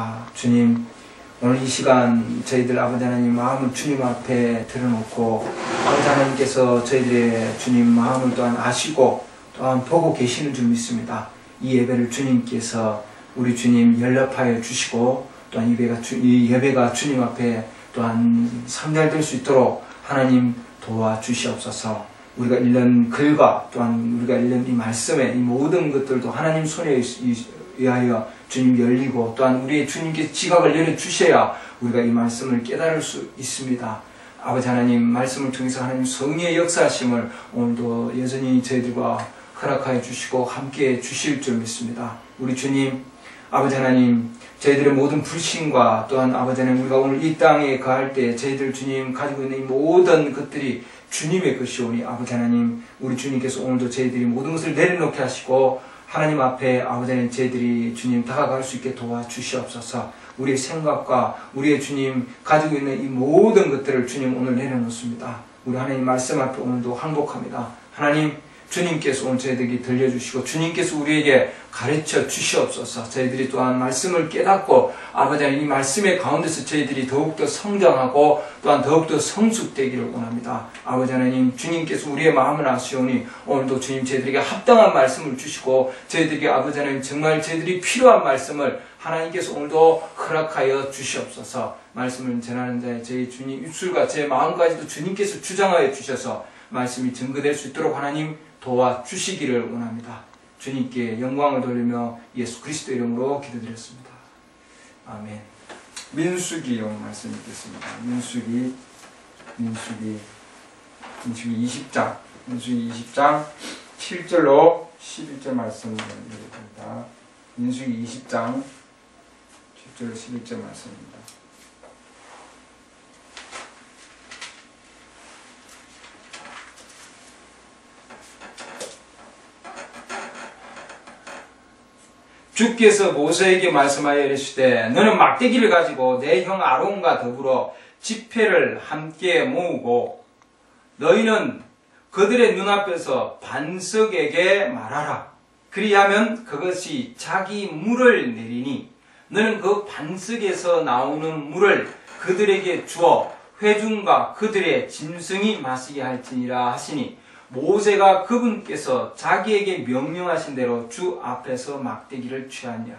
기도합니다. 주님, 오늘 이 시간 저희들 아버지 하나님 마음을 주님 앞에 들어놓고 아버지 하나님께서 저희들의 주님 마음을 또한 아시고 또한 보고 계시는 줄 믿습니다. 이 예배를 주님께서 우리 주님 연락하여 주시고 또한 이 예배가 주님 앞에 또한 상달될 수 있도록 하나님 도와주시옵소서. 우리가 읽는 글과 또한 우리가 읽는 이 말씀의 이 모든 것들도 하나님 손에 의하여 주님 열리고 또한 우리의 주님께 지각을 열어주셔야 우리가 이 말씀을 깨달을 수 있습니다. 아버지 하나님 말씀을 통해서 하나님 성령의 역사하심을 오늘도 여전히 저희들과 허락하여 주시고 함께해 주실 줄 믿습니다. 우리 주님 아버지 하나님 저희들의 모든 불신과 또한 아버지 하나님 우리가 오늘 이 땅에 거할 때 저희들 주님 가지고 있는 이 모든 것들이 주님의 것이오니 아버지 하나님 우리 주님께서 오늘도 저희들이 모든 것을 내려놓게 하시고 하나님 앞에 아버지 하나님 저희들이 주님 다가갈 수 있게 도와주시옵소서. 우리의 생각과 우리의 주님 가지고 있는 이 모든 것들을 주님 오늘 내려놓습니다. 우리 하나님 말씀 앞에 오늘도 항복합니다. 하나님 주님께서 오늘 저희들에게 들려주시고 주님께서 우리에게 가르쳐 주시옵소서. 저희들이 또한 말씀을 깨닫고 아버지 하나님 이 말씀의 가운데서 저희들이 더욱더 성장하고 또한 더욱더 성숙되기를 원합니다. 아버지 하나님 주님께서 우리의 마음을 아시오니 오늘도 주님 저희들에게 합당한 말씀을 주시고 저희들에게 아버지 하나님 정말 저희들이 필요한 말씀을 하나님께서 오늘도 허락하여 주시옵소서. 말씀을 전하는 자의 저희 주님 입술과 제 마음까지도 주님께서 주장하여 주셔서 말씀이 증거될 수 있도록 하나님 도와주시기를 원합니다. 주님께 영광을 돌리며 예수 그리스도 이름으로 기도드렸습니다. 아멘. 민수기 용 말씀 읽겠습니다. 민수기 20장 7절로 11절 말씀 읽겠습니다. 민수기 20장 7절 11절 말씀입니다. 주께서 모세에게 말씀하여 이르시되 너는 막대기를 가지고 내 형 아론과 더불어 지폐를 함께 모으고 너희는 그들의 눈앞에서 반석에게 말하라. 그리하면 그것이 자기 물을 내리니 너는 그 반석에서 나오는 물을 그들에게 주어 회중과 그들의 짐승이 마시게 할지니라 하시니 모세가 그분께서 자기에게 명령하신 대로 주 앞에서 막대기를 취하니라.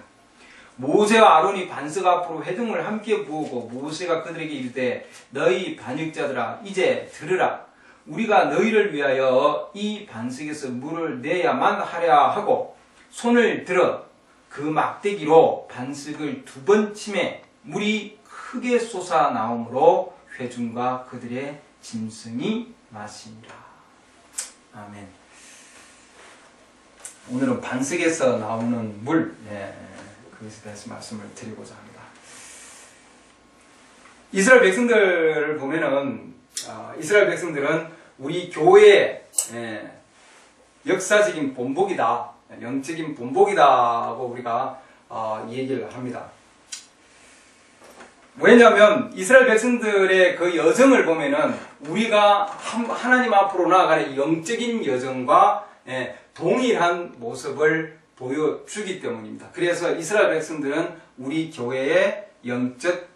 모세와 아론이 반석 앞으로 회중을 함께 부으고 모세가 그들에게 이르되 너희 반역자들아 이제 들으라. 우리가 너희를 위하여 이 반석에서 물을 내야만 하랴 하고 손을 들어 그 막대기로 반석을 2번 치매 물이 크게 솟아나오므로 회중과 그들의 짐승이 마시니라. 아멘. 오늘은 반석에서 나오는 물, 그것에 대해서 말씀을 드리고자 합니다. 이스라엘 백성들을 보면은, 이스라엘 백성들은 우리 교회의 역사적인 본보기다, 영적인 본보기다고 우리가 얘기를 합니다. 왜냐하면 이스라엘 백성들의 그 여정을 보면은 우리가 하나님 앞으로 나아가는 영적인 여정과 동일한 모습을 보여주기 때문입니다. 그래서 이스라엘 백성들은 우리 교회의 영적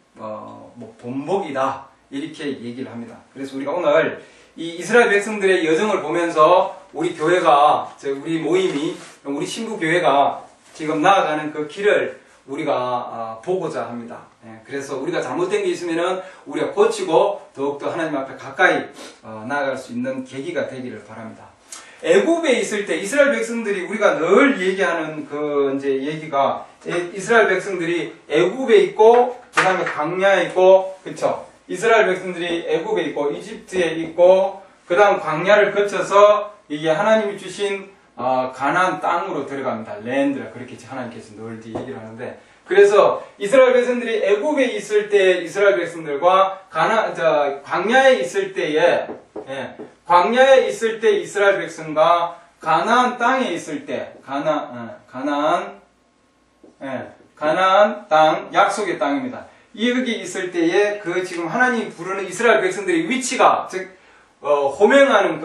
본보기다 이렇게 얘기를 합니다. 그래서 우리가 오늘 이 이스라엘 백성들의 여정을 보면서 우리 교회가 우리 모임이 우리 신부 교회가 지금 나아가는 그 길을 우리가 보고자 합니다. 그래서 우리가 잘못된 게 있으면은 우리가 고치고 더욱더 하나님 앞에 가까이 나아갈 수 있는 계기가 되기를 바랍니다. 애굽에 있을 때 이스라엘 백성들이 우리가 늘 얘기하는 얘기가 이스라엘 백성들이 애굽에 있고 그다음에 광야에 있고 그렇죠? 이스라엘 백성들이 애굽에 있고 이집트에 있고 그다음 광야를 거쳐서 이게 하나님이 주신 가나안 땅으로 들어갑니다. 랜드라 그렇게 하나님께서 늘 얘기를 하는데 그래서 이스라엘 백성들이 애굽에 있을 때 이스라엘 백성들과 광야에 있을 때에 광야에 있을 때 이스라엘 백성과 가나안 땅에 있을 때 가나안 땅 약속의 땅입니다. 여기 있을 때에 그 지금 하나님이 부르는 이스라엘 백성들의 위치가 즉 호명하는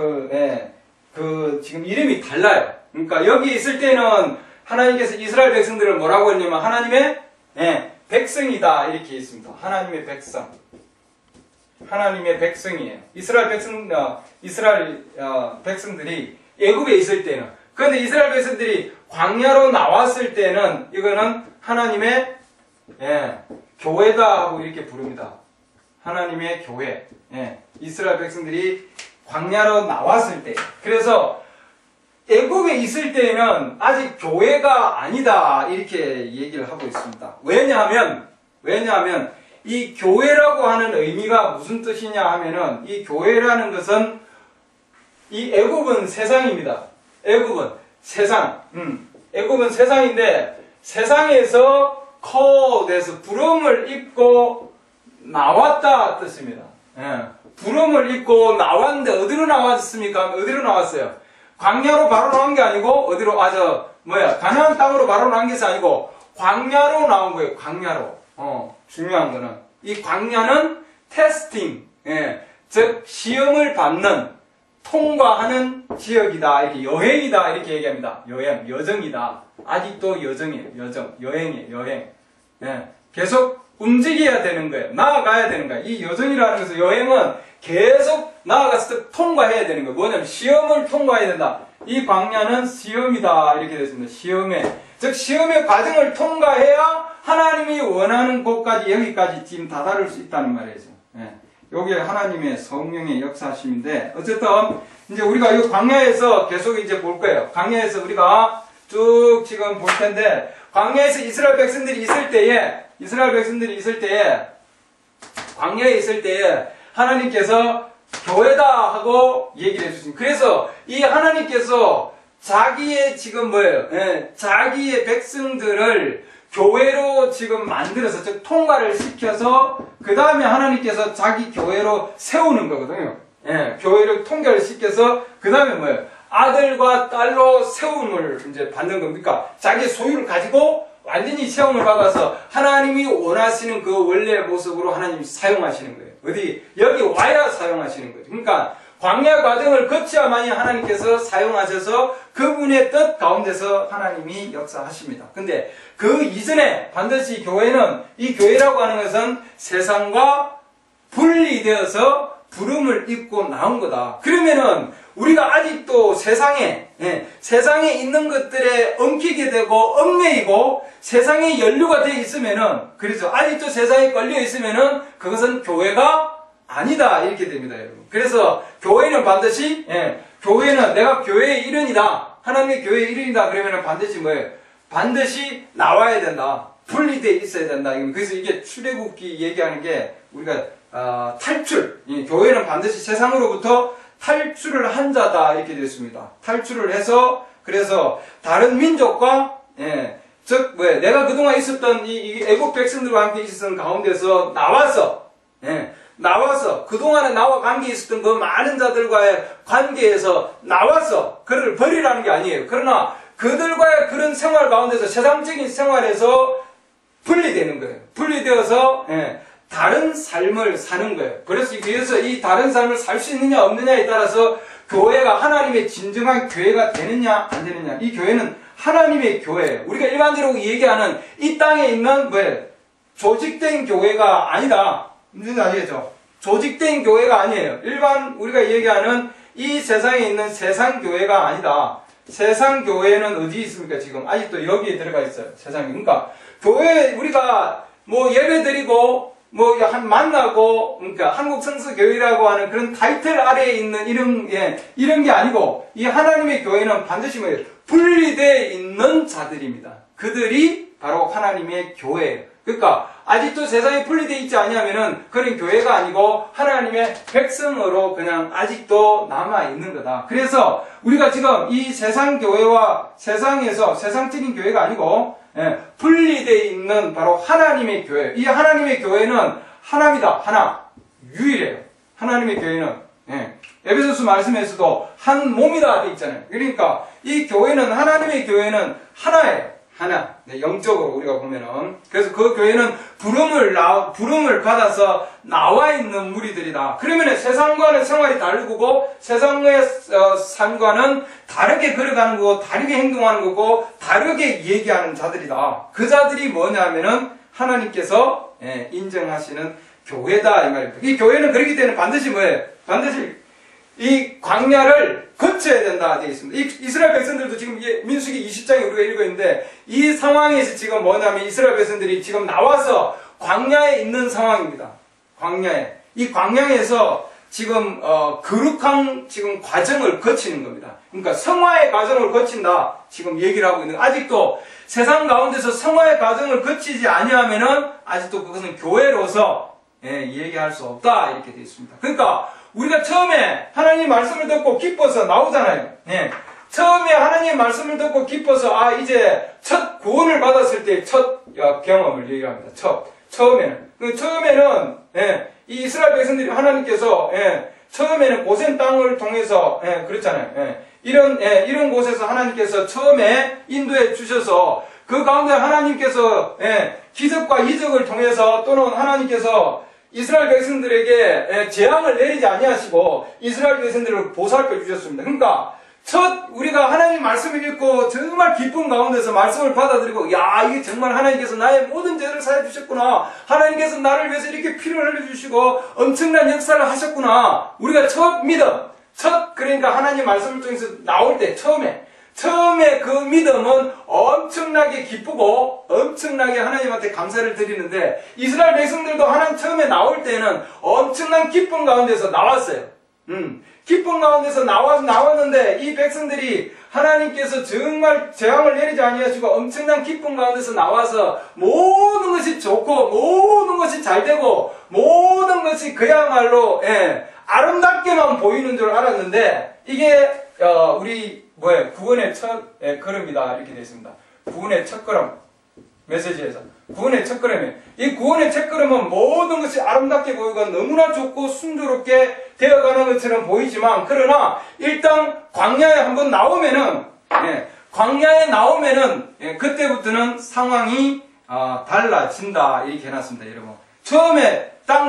그 지금 이름이 달라요. 그러니까 여기 있을 때는 하나님께서 이스라엘 백성들을 뭐라고 했냐면 하나님의 백성이다 이렇게 있습니다. 하나님의 백성. 하나님의 백성이에요. 이스라엘 백성들이 애굽에 있을 때는, 그런데 이스라엘 백성들이 광야로 나왔을 때는 이거는 하나님의 교회다 하고 이렇게 부릅니다. 하나님의 교회. 이스라엘 백성들이 광야로 나왔을 때. 그래서 애굽에 있을 때는 아직 교회가 아니다 이렇게 얘기를 하고 있습니다. 왜냐하면 이 교회라고 하는 의미가 무슨 뜻이냐 하면은, 이 교회라는 것은, 이 애굽은 세상입니다. 애굽은 세상. 애굽은 세상인데, 세상에서 커돼서 부름을 입고 나왔다 뜻입니다. 부름을 입고 나왔는데 어디로 나왔습니까? 어디로 나왔어요? 광야로 바로 나온 게 아니고, 어디로, 가나안 땅으로 바로 나온 게 아니고, 광야로 나온 거예요. 광야로. 중요한 거는. 이 광야는 테스팅, 즉, 시험을 받는, 통과하는 지역이다. 이렇게 여행이다. 이렇게 얘기합니다. 여정이다. 아직도 여정이에요. 여행이에요. 계속 움직여야 되는 거예요. 나아가야 되는 거예요. 이 여정이라는 것은, 여행은 계속 나아갔을 때 통과해야 되는 거예요. 뭐냐면, 시험을 통과해야 된다. 이 광야는 시험이다. 이렇게 됐습니다. 즉, 시험의 과정을 통과해야 하나님이 원하는 곳까지, 여기까지 지금 다다를 수 있다는 말이죠. 요게 하나님의 성령의 역사심인데, 어쨌든, 이제 우리가 이 광야에서 계속 이제 볼 거예요. 광야에서 우리가 쭉 지금 볼 텐데, 광야에서 이스라엘 백성들이 있을 때에, 광야에 있을 때에, 하나님께서 교회다 하고 얘기를 해주신. 그래서 이 하나님께서 자기의 지금 자기의 백성들을 교회로 지금 만들어서, 즉 통과를 시켜서 그 다음에 하나님께서 자기 교회로 세우는 거거든요. 교회를 통과를 시켜서 그 다음에 아들과 딸로 세움을 이제 받는 겁니까? 자기 소유를 가지고 완전히 체험을 받아서 하나님이 원하시는 그 원래의 모습으로 하나님이 사용하시는 거예요. 여기 와야 사용하시는 거죠. 그러니까 광야 과정을 거쳐야만이 하나님께서 사용하셔서 그분의 뜻 가운데서 하나님이 역사하십니다. 근데 그 이전에 반드시 교회는, 이 교회라고 하는 것은 세상과 분리되어서 부름을 입고 나온 거다. 그러면은 우리가 아직도 세상에 있는 것들에 엉키게 되고 얽매이고 세상에 연루가 되어 있으면은, 그렇죠. 아직도 세상에 걸려 있으면은 그것은 교회가 아니다 이렇게 됩니다, 여러분. 그래서 교회는 반드시 교회는 내가 교회의 일원이다, 하나님의 교회의 일원이다 그러면은 반드시 반드시 나와야 된다, 분리되어 있어야 된다. 그래서 이게 출애굽기 얘기하는 게 우리가 탈출, 교회는 반드시 세상으로부터 탈출을 한 자다 이렇게 되었습니다. 탈출을 해서, 그래서 다른 민족과 즉 내가 그동안 있었던 이 애국 백성들과 함께 있었던 가운데서 나와서 그동안에 나와 관계에 있었던 그 많은 자들과의 관계에서 나와서 그를 버리라는 게 아니에요. 그러나 그들과의 그런 생활 가운데서 세상적인 생활에서 분리되는 거예요. 분리되어서 다른 삶을 사는 거예요. 그래서 이 다른 삶을 살 수 있느냐 없느냐에 따라서 교회가 하나님의 진정한 교회가 되느냐 안 되느냐. 이 교회는 하나님의 교회예요. 우리가 일반적으로 얘기하는 이 땅에 있는 조직된 교회가 아니다. 무슨 아시겠죠? 조직된 교회가 아니에요. 일반 우리가 얘기하는 이 세상에 있는 세상 교회가 아니다. 세상 교회는 어디 있습니까? 지금 아직도 여기에 들어가 있어요. 세상에. 그러니까 교회 우리가 예배 드리고 만나고, 그러니까 한국 성수교회라고 하는 그런 타이틀 아래에 있는 이런 게 아니고, 이 하나님의 교회는 반드시 분리되어 있는 자들입니다. 그들이 바로 하나님의 교회예요. 그러니까 아직도 세상에 분리되어 있지 않냐면은 그런 교회가 아니고 하나님의 백성으로 그냥 아직도 남아 있는 거다. 그래서 우리가 지금 이 세상 교회와 세상에서 세상적인 교회가 아니고 분리되어 있는 바로 하나님의 교회. 이 하나님의 교회는 하나입니다. 하나. 유일해요. 하나님의 교회는. 에베소서 말씀에서도 한 몸이다 되어 있잖아요. 그러니까 이 교회는, 하나님의 교회는 하나예요. 하나. 영적으로 우리가 보면은. 그래서 그 교회는 부름을 받아서 나와 있는 무리들이다. 그러면 세상과는 생활이 다르고, 세상의 삶과는 다르게 걸어가는 거고, 다르게 행동하는 거고, 다르게 얘기하는 자들이다. 그 자들이 뭐냐면은, 하나님께서 인정하시는 교회다 이 말입니다. 이 교회는 그렇기 때문에 반드시 뭐예요? 반드시 이 광야를 거쳐야 된다 되어 있습니다. 이스라엘 백성들도 지금 민수기 20장에 우리가 읽고 있는데 이 상황에서 지금 뭐냐면 이스라엘 백성들이 지금 나와서 광야에 있는 상황입니다. 광야에. 이 광야에서 지금 거룩한 지금 과정을 거치는 겁니다. 그러니까 성화의 과정을 거친다 지금 얘기를 하고 있는. 아직도 세상 가운데서 성화의 과정을 거치지 아니하면은 아직도 그것은 교회로서 얘기할 수 없다 이렇게 되어 있습니다. 그러니까 우리가 처음에 하나님 말씀을 듣고 기뻐서 나오잖아요. 처음에 하나님 말씀을 듣고 기뻐서 이제 첫 구원을 받았을 때 첫 경험을 얘기합니다. 처음에는 이 이스라엘 백성들이 하나님께서 처음에는 고센 땅을 통해서 그렇잖아요. 이런 곳에서 하나님께서 처음에 인도해 주셔서 그 가운데 하나님께서 기적과 이적을 통해서 또는 하나님께서 이스라엘 백성들에게 재앙을 내리지 아니하시고 이스라엘 백성들을 보살펴 주셨습니다. 그러니까 우리가 하나님 말씀을 읽고 정말 기쁨 가운데서 말씀을 받아들이고 이게 정말 하나님께서 나의 모든 죄를 사해 주셨구나. 하나님께서 나를 위해서 이렇게 피를 흘려주시고 엄청난 역사를 하셨구나. 우리가 첫 믿음, 그러니까 하나님 말씀을 통해서 나올 때 처음에 그 믿음은 엄청나게 기쁘고 엄청나게 하나님한테 감사를 드리는데 이스라엘 백성들도 하나님 처음에 나올 때는 엄청난 기쁨 가운데서 나왔어요. 기쁨 가운데서 나왔는데 이 백성들이 하나님께서 정말 재앙을 내리지 아니하시고 엄청난 기쁨 가운데서 나와서 모든 것이 좋고 모든 것이 잘 되고 모든 것이 그야말로 아름답게만 보이는 줄 알았는데 이게 우리 구원의 첫 걸음이다 이렇게 되어 있습니다. 구원의 첫 걸음 메시지에서 구원의 첫 걸음이에요. 이 구원의 첫 걸음은 모든 것이 아름답게 보이고 너무나 좋고 순조롭게 되어가는 것처럼 보이지만 그러나 일단 광야에 한번 나오면은 그때부터는 상황이 달라진다 이렇게 해놨습니다. 여러분 처음에 딱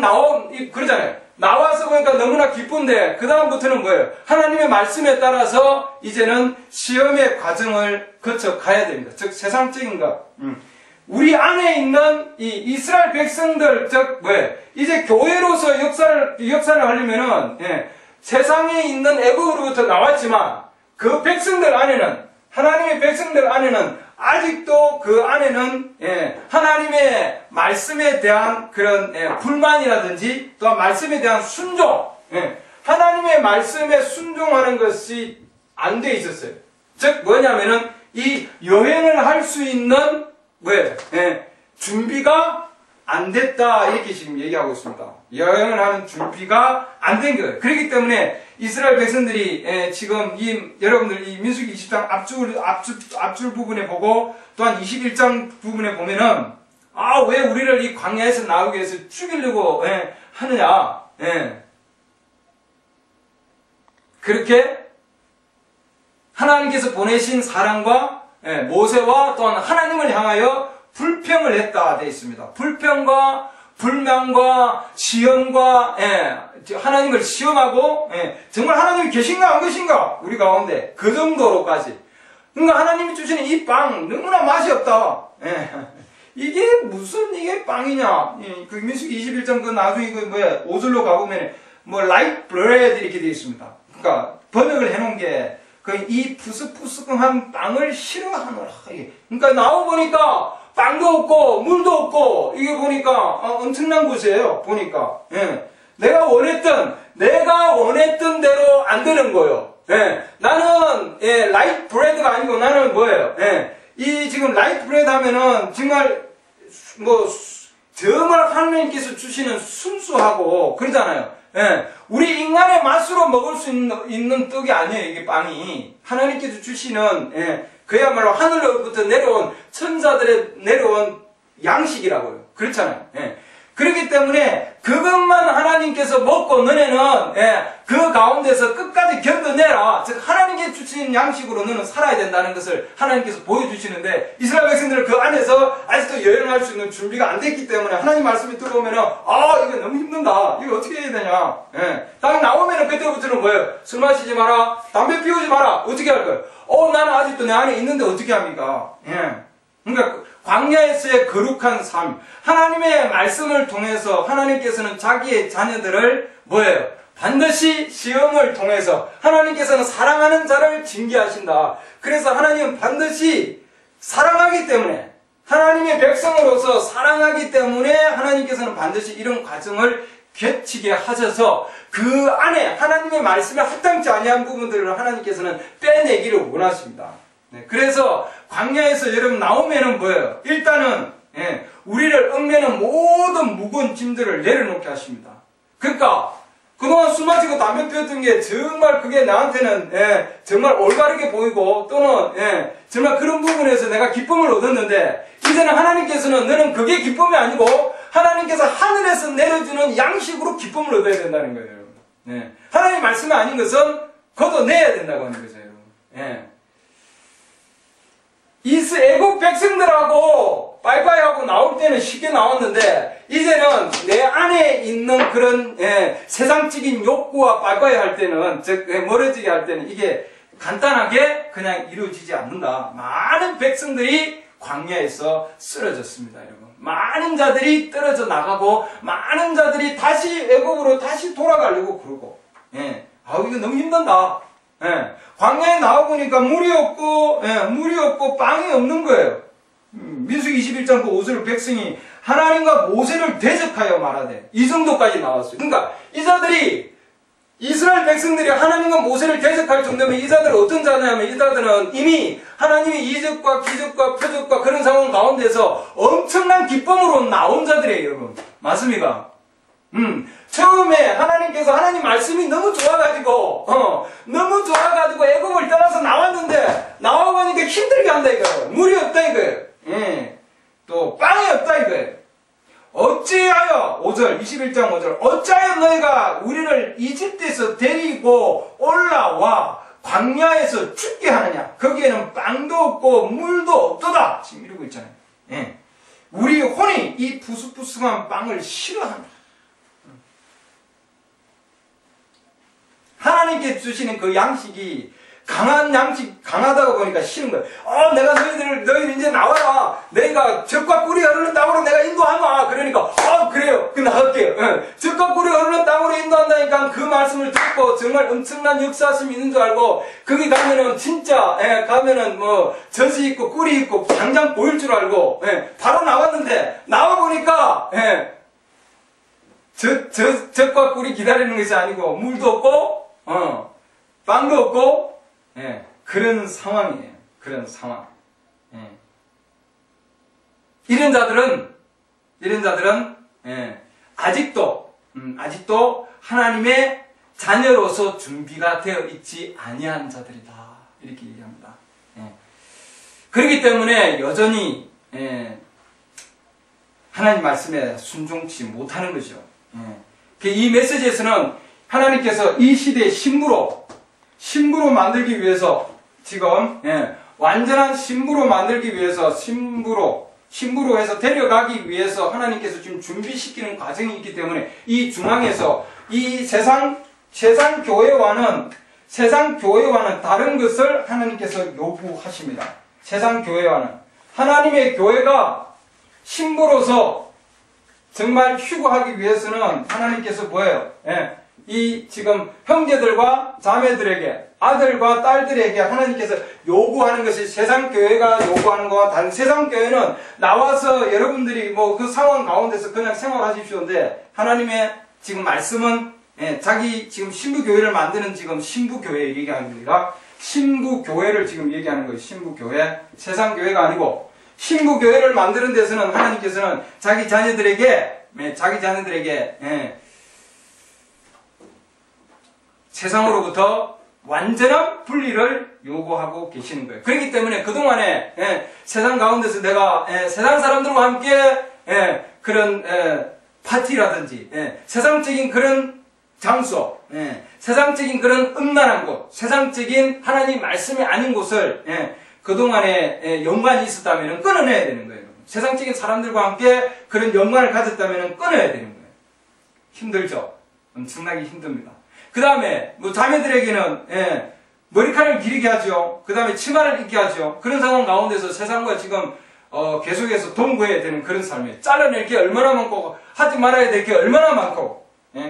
그러잖아요. 나와서 보니까 너무나 기쁜데 그 다음부터는 뭐예요? 하나님의 말씀에 따라서 이제는 시험의 과정을 거쳐 가야 됩니다. 즉 세상적인 것. 우리 안에 있는 이 이스라엘 백성들, 이제 교회로서 역사를 하려면은, 세상에 있는 애국으로부터 나왔지만, 그 백성들 안에는, 하나님의 백성들 안에는, 아직도 그 안에는, 하나님의 말씀에 대한 그런, 불만이라든지, 또한 말씀에 대한 순종, 하나님의 말씀에 순종하는 것이 안 돼 있었어요. 즉, 뭐냐면은, 이 여행을 할 수 있는, 준비가 안 됐다 이렇게 지금 얘기하고 있습니다. 여행을 하는 준비가 안 된 거예요. 그렇기 때문에 이스라엘 백성들이 지금 여러분들 이 민수기 20장 앞줄 부분에 보고 또한 21장 부분에 보면은 왜 우리를 이 광야에서 나오게 해서 죽이려고 하느냐. 그렇게 하나님께서 보내신 사랑과 모세와 또한 하나님을 향하여 불평을 했다 되어 있습니다. 불평과 불만과 시험과 하나님을 시험하고 정말 하나님이 계신가 안 계신가 우리 가운데 그 정도로까지. 그러니까 하나님이 주시는 이 빵 너무나 맛이 없다. 이게 무슨 이게 빵이냐. 그 민수기 21장 그 나중에 오슬로 가보면 라이트 브레드 이렇게 되어 있습니다. 그러니까 번역을 해놓은 게 이 푸석푸석한 빵을 싫어하노라. 그러니까 나와보니까 빵도 없고 물도 없고 이게 보니까 엄청난 곳이에요. 보니까 내가 원했던 대로 안 되는 거예요. 나는 라이트 브레드가 아니고 나는 뭐예요? 이 지금 라이트 브레드 하면은 정말 정말 하나님께서 주시는 순수하고 그러잖아요. 우리 인간의 맛으로 먹을 수 있는 떡이 아니에요. 이게 빵이 하나님께서 주시는 그야말로 하늘로부터 내려온 천사들의 내려온 양식이라고요. 그렇잖아요. 그렇기 때문에 그것만 하나님께서 먹고 너네는 그 가운데서 끝까지 견뎌내라. 즉 하나님께 주신 양식으로 너는 살아야 된다는 것을 하나님께서 보여주시는데 이스라엘 백성들은 그 안에서 아직도 여행할 수 있는 준비가 안 됐기 때문에 하나님 말씀이 들어오면은 이거 너무 힘든다. 이거 어떻게 해야 되냐. 딱 나오면은 그때부터는 뭐예요? 술 마시지 마라. 담배 피우지 마라. 어떻게 할 거예요? 나는 아직도 내 안에 있는데 어떻게 합니까? 그러니까 광야에서의 거룩한 삶, 하나님의 말씀을 통해서 하나님께서는 자기의 자녀들을 뭐예요? 반드시 시험을 통해서 하나님께서는 사랑하는 자를 징계하신다. 그래서 하나님은 반드시 사랑하기 때문에, 하나님의 백성으로서 사랑하기 때문에 하나님께서는 반드시 이런 과정을 거치게 하셔서 그 안에 하나님의 말씀에 합당치 아니한 부분들을 하나님께서는 빼내기를 원하십니다. 네, 그래서 광야에서 여러분 나오면은 뭐예요? 일단은 우리를 얽매는 모든 무거운 짐들을 내려놓게 하십니다. 그러니까 그동안 술 마시고 담배 피웠던 게 정말 그게 나한테는 정말 올바르게 보이고 또는 정말 그런 부분에서 내가 기쁨을 얻었는데, 이제는 하나님께서는 너는 그게 기쁨이 아니고 하나님께서 하늘에서 내려주는 양식으로 기쁨을 얻어야 된다는 거예요, 여러분. 하나님 말씀이 아닌 것은 걷어내야 된다고 하는 거죠, 여러분. 애국 백성들하고 빠이빠이하고 나올 때는 쉽게 나왔는데, 이제는 내 안에 있는 그런 세상적인 욕구와 빠이빠이 할 때는, 즉 멀어지게 할 때는 이게 간단하게 그냥 이루어지지 않는다. 많은 백성들이 광야에서 쓰러졌습니다, 여러분. 많은 자들이 떨어져 나가고 많은 자들이 다시 애국으로 다시 돌아가려고 그러고, 이거 너무 힘든다. 광야에 나와보니까 물이 없고 빵이 없는 거예요. 민수기 21장 그 5절 백성이 하나님과 모세를 대적하여 말하되, 이 정도까지 나왔어요. 그러니까 이 자들이, 이스라엘 백성들이 하나님과 모세를 대적할 정도면 이 자들은 어떤 자냐면, 이 자들은 이미 하나님의 이적과 기적과 표적과 그런 상황 가운데서 엄청난 기쁨으로 나온 자들이에요, 여러분. 맞습니까? 처음에 하나님께서 하나님 말씀이 너무 좋아가지고 애굽을 떠나서 나왔는데, 나와보니까 힘들게 한다 이거예요. 물이 없다 이거예요. 또 빵이 없다 이거예요. 어찌하여 5절 21장 5절 어찌하여 너희가 우리를 이집트에서 데리고 올라와 광야에서 죽게 하느냐? 거기에는 빵도 없고 물도 없도다. 지금 이러고 있잖아요. 우리 혼이 이 부스부스한 빵을 싫어한다. 하나님께 주시는 그 양식이 강한 양식, 강하다고 보니까 싫은 거예요. 내가 너희들 이제 나와라. 내가 젖과 꿀이 흐르는 땅으로 내가 인도하마. 그러니까, 그래요. 나갈게요. 젖과 꿀이 흐르는 땅으로 인도한다니까 그 말씀을 듣고 정말 엄청난 역사심이 있는 줄 알고, 거기 가면은 진짜, 가면은 젖이 있고 꿀이 있고 당장 보일 줄 알고, 바로 나왔는데, 나와보니까, 젖과 꿀이 기다리는 것이 아니고, 물도 없고, 빵도 없고, 그런 상황이에요. 그런 상황. 이런 자들은 아직도 하나님의 자녀로서 준비가 되어 있지 아니한 자들이다. 이렇게 얘기합니다. 그렇기 때문에 여전히 하나님 말씀에 순종치 못하는 것이죠. 이 메시지에서는 하나님께서 이 시대의 신부로 만들기 위해서 지금 완전한 신부로 만들기 위해서 신부로 해서 데려가기 위해서 하나님께서 지금 준비시키는 과정이 있기 때문에, 이 중앙에서 이 세상 교회와는 다른 것을 하나님께서 요구하십니다. 세상 교회와는 하나님의 교회가 신부로서 정말 휴거하기 위해서는 하나님께서 뭐예요? 이 지금 형제들과 자매들에게, 아들과 딸들에게 하나님께서 요구하는 것이 세상 교회가 요구하는 것과 다른, 세상 교회는 나와서 여러분들이 그 상황 가운데서 그냥 생활하십시오인데, 하나님의 지금 말씀은 자기 지금 신부교회를 만드는 지금 신부교회 얘기하는 겁니다. 신부교회를 지금 얘기하는 거예요. 신부교회. 세상 교회가 아니고 신부교회를 만드는 데서는 하나님께서는 자기 자녀들에게 세상으로부터 완전한 분리를 요구하고 계시는 거예요. 그렇기 때문에 그동안에 세상 가운데서 내가 세상 사람들과 함께 그런 파티라든지 세상적인 그런 장소, 세상적인 그런 음란한 곳, 세상적인 하나님 말씀이 아닌 곳을 그동안에 연관이 있었다면 끊어내야 되는 거예요. 세상적인 사람들과 함께 그런 연관을 가졌다면 끊어야 되는 거예요. 힘들죠? 엄청나게 힘듭니다. 그 다음에 자매들에게는 머리카락을 기르게 하죠. 그 다음에 치마를 입게 하죠. 그런 상황 가운데서 세상과 지금 계속해서 동거해야 되는 그런 삶이에요. 잘라낼 게 얼마나 많고 하지 말아야 될 게 얼마나 많고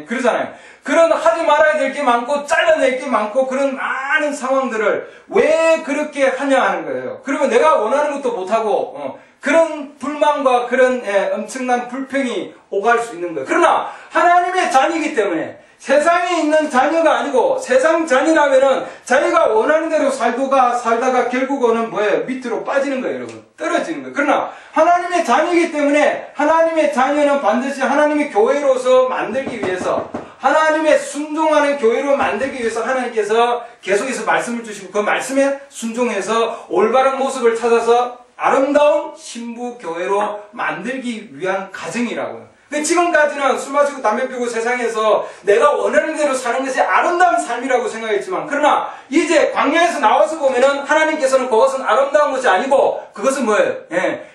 그러잖아요. 그런 하지 말아야 될 게 많고 잘라낼 게 많고 그런 많은 상황들을 왜 그렇게 하냐 하는 거예요. 그리고 내가 원하는 것도 못하고 그런 불만과 그런 엄청난 불평이 오갈 수 있는 거예요. 그러나 하나님의 자녀이기 때문에 세상에 있는 자녀가 아니고 세상 자녀라면은 자기가 원하는 대로 살다가 결국은 뭐예요? 밑으로 빠지는 거예요, 여러분. 떨어지는 거예요. 그러나 하나님의 자녀이기 때문에 하나님의 자녀는 반드시 하나님의 교회로서 만들기 위해서 하나님의 순종하는 교회로 만들기 위해서 하나님께서 계속해서 말씀을 주시고 그 말씀에 순종해서 올바른 모습을 찾아서 아름다운 신부 교회로 만들기 위한 과정이라고요. 근데 지금까지는 술 마시고 담배 피우고 세상에서 내가 원하는 대로 사는 것이 아름다운 삶이라고 생각했지만 그러나 이제 광야에서 나와서 보면은 하나님께서는 그것은 아름다운 것이 아니고 그것은 뭐예요?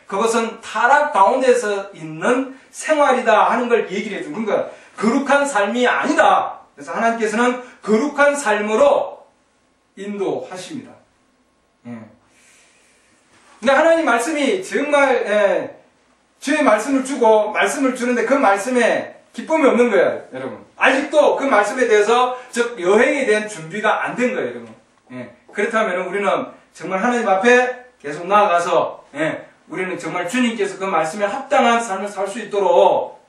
그것은 타락 가운데서 있는 생활이다 하는 걸 얘기를 해주는 거예요. 거룩한 삶이 아니다. 그래서 하나님께서는 거룩한 삶으로 인도하십니다. 근데 하나님 말씀이 정말 주의 말씀을 주고 말씀을 주는데 그 말씀에 기쁨이 없는 거예요, 여러분. 아직도 그 말씀에 대해서 즉 여행에 대한 준비가 안 된 거예요, 여러분. 그렇다면 우리는 정말 하나님 앞에 계속 나아가서 우리는 정말 주님께서 그 말씀에 합당한 삶을 살 수 있도록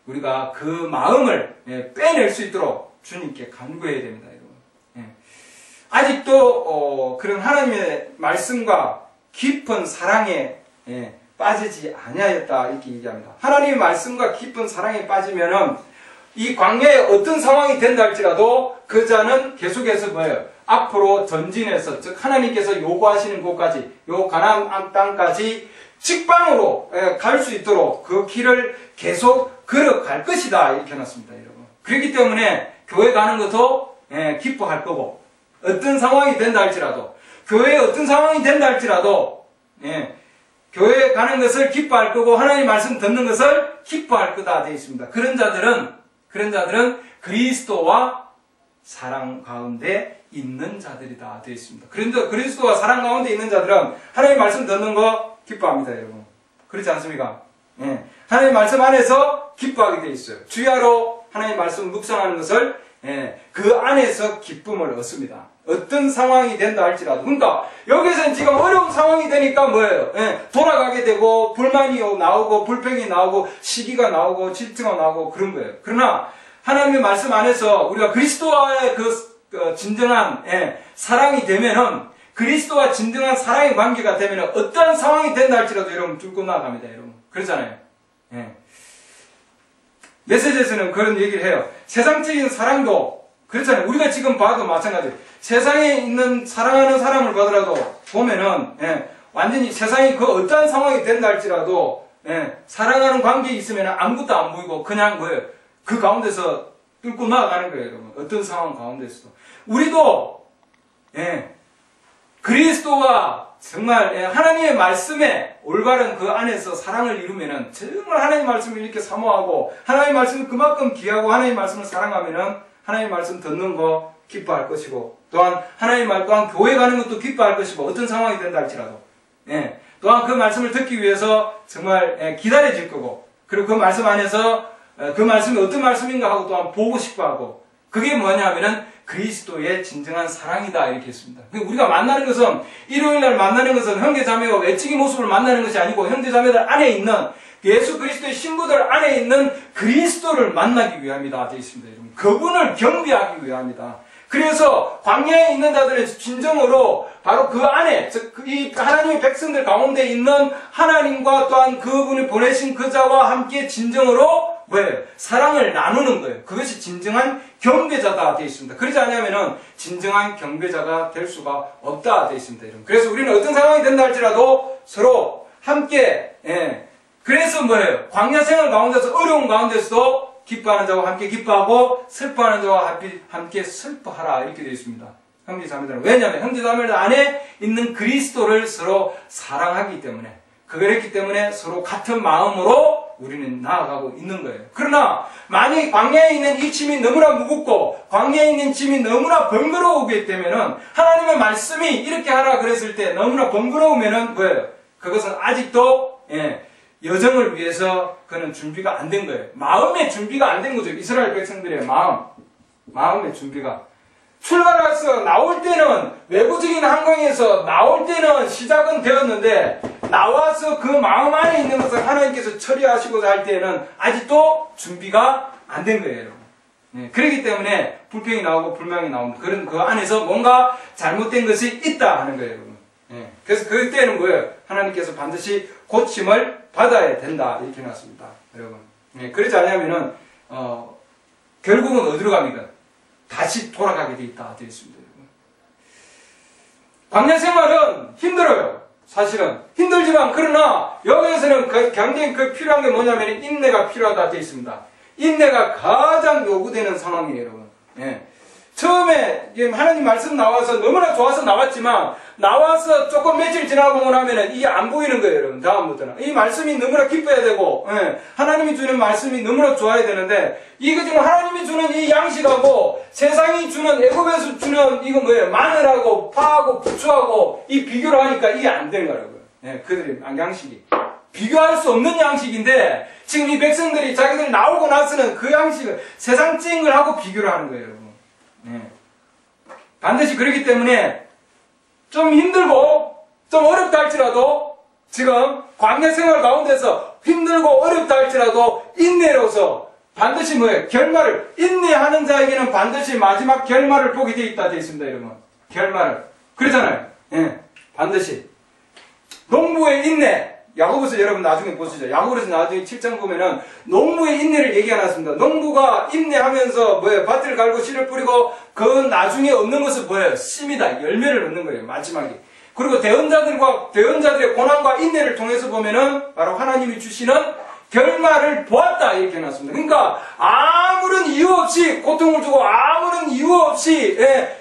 우리가 그 마음을 빼낼 수 있도록 주님께 간구해야 됩니다, 여러분. 아직도 그런 하나님의 말씀과 깊은 사랑에 빠지지 아니하였다 이렇게 얘기합니다. 하나님의 말씀과 깊은 사랑에 빠지면은 이 광야에 어떤 상황이 된다 할지라도 그 자는 계속해서 뭐예요? 앞으로 전진해서 즉 하나님께서 요구하시는 곳까지 요 가나안 땅까지 직방으로 갈 수 있도록 그 길을 계속 걸어갈 것이다 이렇게 해놨습니다, 여러분. 그렇기 때문에 교회 가는 것도 기뻐할 거고 어떤 상황이 된다 할지라도 교회에 어떤 상황이 된다 할지라도 교회에 가는 것을 기뻐할 거고 하나님 말씀 듣는 것을 기뻐할 거다 되어 있습니다. 그런 자들은 그리스도와 사랑 가운데 있는 자들이다 되어 있습니다. 그리스도와 사랑 가운데 있는 자들은 하나님 말씀 듣는 거 기뻐합니다, 여러분. 그렇지 않습니까? 하나님 말씀 안에서 기뻐하게 되어 있어요. 주야로 하나님 말씀 묵상하는 것을 그 안에서 기쁨을 얻습니다. 어떤 상황이 된다 할지라도. 그러니까 여기서는 지금 어려운 상황이 되니까 뭐예요? 돌아가게 되고 불만이 나오고 불평이 나오고 시기가 나오고 질투가 나오고 그런 거예요. 그러나 하나님의 말씀 안에서 우리가 그리스도와의 그 진정한 사랑이 되면은 그리스도와 진정한 사랑의 관계가 되면은 어떠한 상황이 된다 할지라도 여러분 뚫고 나갑니다, 여러분. 그렇잖아요. 메시지에서는 그런 얘기를 해요. 세상적인 사랑도 그렇잖아요. 우리가 지금 봐도 마찬가지예요. 세상에 있는 사랑하는 사람을 보더라도 보면은 완전히 세상이 그 어떠한 상황이 된다 할지라도 사랑하는 관계에 있으면 아무것도 안 보이고 그냥 뭐예요? 그 가운데서 뚫고 나아가는 거예요, 여러분. 어떤 상황 가운데서도. 우리도 그리스도와 정말 하나님의 말씀에 올바른 그 안에서 사랑을 이루면은 정말 하나님의 말씀을 이렇게 사모하고 하나님의 말씀을 그만큼 귀하고 하나님의 말씀을 사랑하면은 하나님의 말씀 듣는 거 기뻐할 것이고 또한 하나님의 말 또한 교회 가는 것도 기뻐할 것이고 어떤 상황이 된다 할지라도 또한 그 말씀을 듣기 위해서 정말 기다려질 거고 그리고 그 말씀 안에서 그 말씀이 어떤 말씀인가 하고 또한 보고 싶어 하고 그게 뭐냐 하면은 그리스도의 진정한 사랑이다 이렇게 했습니다. 우리가 만나는 것은 일요일날 만나는 것은 형제자매와 외적인 모습을 만나는 것이 아니고 형제자매들 안에 있는 예수 그리스도의 신부들 안에 있는 그리스도를 만나기 위함이다 되어 있습니다. 여러분. 그분을 경배하기 위함이다. 그래서 광야에 있는 자들은 진정으로 바로 그 안에 이 하나님의 백성들 가운데 있는 하나님과 또한 그분이 보내신 그 자와 함께 진정으로 뭐예요? 사랑을 나누는 거예요. 그것이 진정한 경배자다 되어 있습니다. 그러지 않으면 진정한 경배자가 될 수가 없다 되어 있습니다. 여러분. 그래서 우리는 어떤 상황이 된다 할지라도 서로 함께 그래서 뭐예요? 광야 생활 가운데서 어려운 가운데서도 기뻐하는 자와 함께 기뻐하고 슬퍼하는 자와 함께 슬퍼하라 이렇게 되어 있습니다. 형제자매들은 왜냐하면 형제자매들 안에 있는 그리스도를 서로 사랑하기 때문에 그랬기 때문에 서로 같은 마음으로 우리는 나아가고 있는 거예요. 그러나 만약에 광야에 있는 이 짐이 너무나 무겁고 광야에 있는 짐이 너무나 번거로우게 되면은 하나님의 말씀이 이렇게 하라 그랬을 때 너무나 번거로우면은 뭐예요? 그것은 아직도 여정을 위해서 그는 준비가 안 된 거예요. 마음의 준비가 안 된 거죠. 이스라엘 백성들의 마음의 준비가. 출발해서 나올 때는 외부적인 환경에서 나올 때는 시작은 되었는데 나와서 그 마음 안에 있는 것을 하나님께서 처리하시고자 할 때에는 아직도 준비가 안 된 거예요, 여러분. 그렇기 때문에 불평이 나오고 불만이 나오는 그런 그 안에서 뭔가 잘못된 것이 있다 하는 거예요, 여러분. 그래서 그때는 뭐예요? 하나님께서 반드시 고침을 받아야 된다 이렇게 해놨습니다, 여러분. 그렇지 않으면은 결국은 어디로 갑니까? 다시 돌아가게 돼 있다 되어 있습니다, 여러분. 광야 생활은 힘들어요. 사실은 힘들지만 그러나 여기에서는 굉장히 필요한 게 뭐냐면 인내가 필요하다 되어 있습니다. 인내가 가장 요구되는 상황이에요, 여러분. 처음에 하나님 말씀 나와서 너무나 좋아서 나왔지만 나와서 조금 며칠 지나고 나면은 이게 안 보이는 거예요, 여러분. 다음부터는 이 말씀이 너무나 기뻐야 되고 하나님이 주는 말씀이 너무나 좋아야 되는데 이거 지금 하나님이 주는 이 양식하고 세상이 주는 애굽에서 주는 이거 뭐예요? 마늘하고 파하고 부추하고 이 비교를 하니까 이게 안 되는 거라고요. 그들의 양식이 비교할 수 없는 양식인데 지금 이 백성들이 자기들이 나오고 나서는 그 양식을 세상적인 걸 하고 비교를 하는 거예요, 여러분. 반드시 그렇기 때문에 좀 힘들고 좀 어렵다 할지라도 지금 광야 생활 가운데서 힘들고 어렵다 할지라도 인내로서 반드시 뭐예요? 결말을 인내하는 자에게는 반드시 마지막 결말을 보게 돼 있다 되어 있습니다, 여러분. 결말을 그러잖아요. 반드시 농부의 인내. 야고보서 여러분 나중에 보시죠. 야고보서 나중에 7장 보면은 농부의 인내를 얘기해놨습니다. 농부가 인내하면서 뭐예요? 밭을 갈고 씨를 뿌리고 그 나중에 얻는 것은 뭐예요? 씨입니다. 열매를 얻는 거예요. 마지막에. 그리고 대언자들의 고난과 인내를 통해서 보면은 바로 하나님이 주시는 결말을 보았다 이렇게 해놨습니다. 그러니까 아무런 이유 없이 고통을 주고 아무런 이유 없이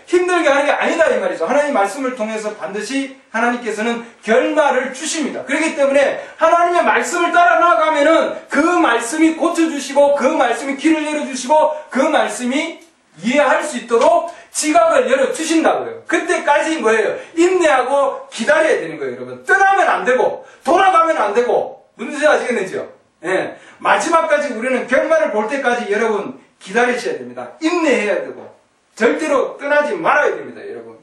힘들게 하는 게 아니다 이 말이죠. 하나님 말씀을 통해서 반드시 하나님께서는 결말을 주십니다. 그렇기 때문에 하나님의 말씀을 따라 나아가면은 그 말씀이 고쳐주시고 그 말씀이 길을 열어주시고 그 말씀이 이해할 수 있도록 지각을 열어주신다고요. 그때까지 뭐예요? 인내하고 기다려야 되는 거예요, 여러분. 떠나면 안 되고 돌아가면 안 되고 문제 아시겠는지요? 마지막까지 우리는 결말을 볼 때까지 여러분 기다리셔야 됩니다. 인내해야 되고 절대로 떠나지 말아야 됩니다, 여러분.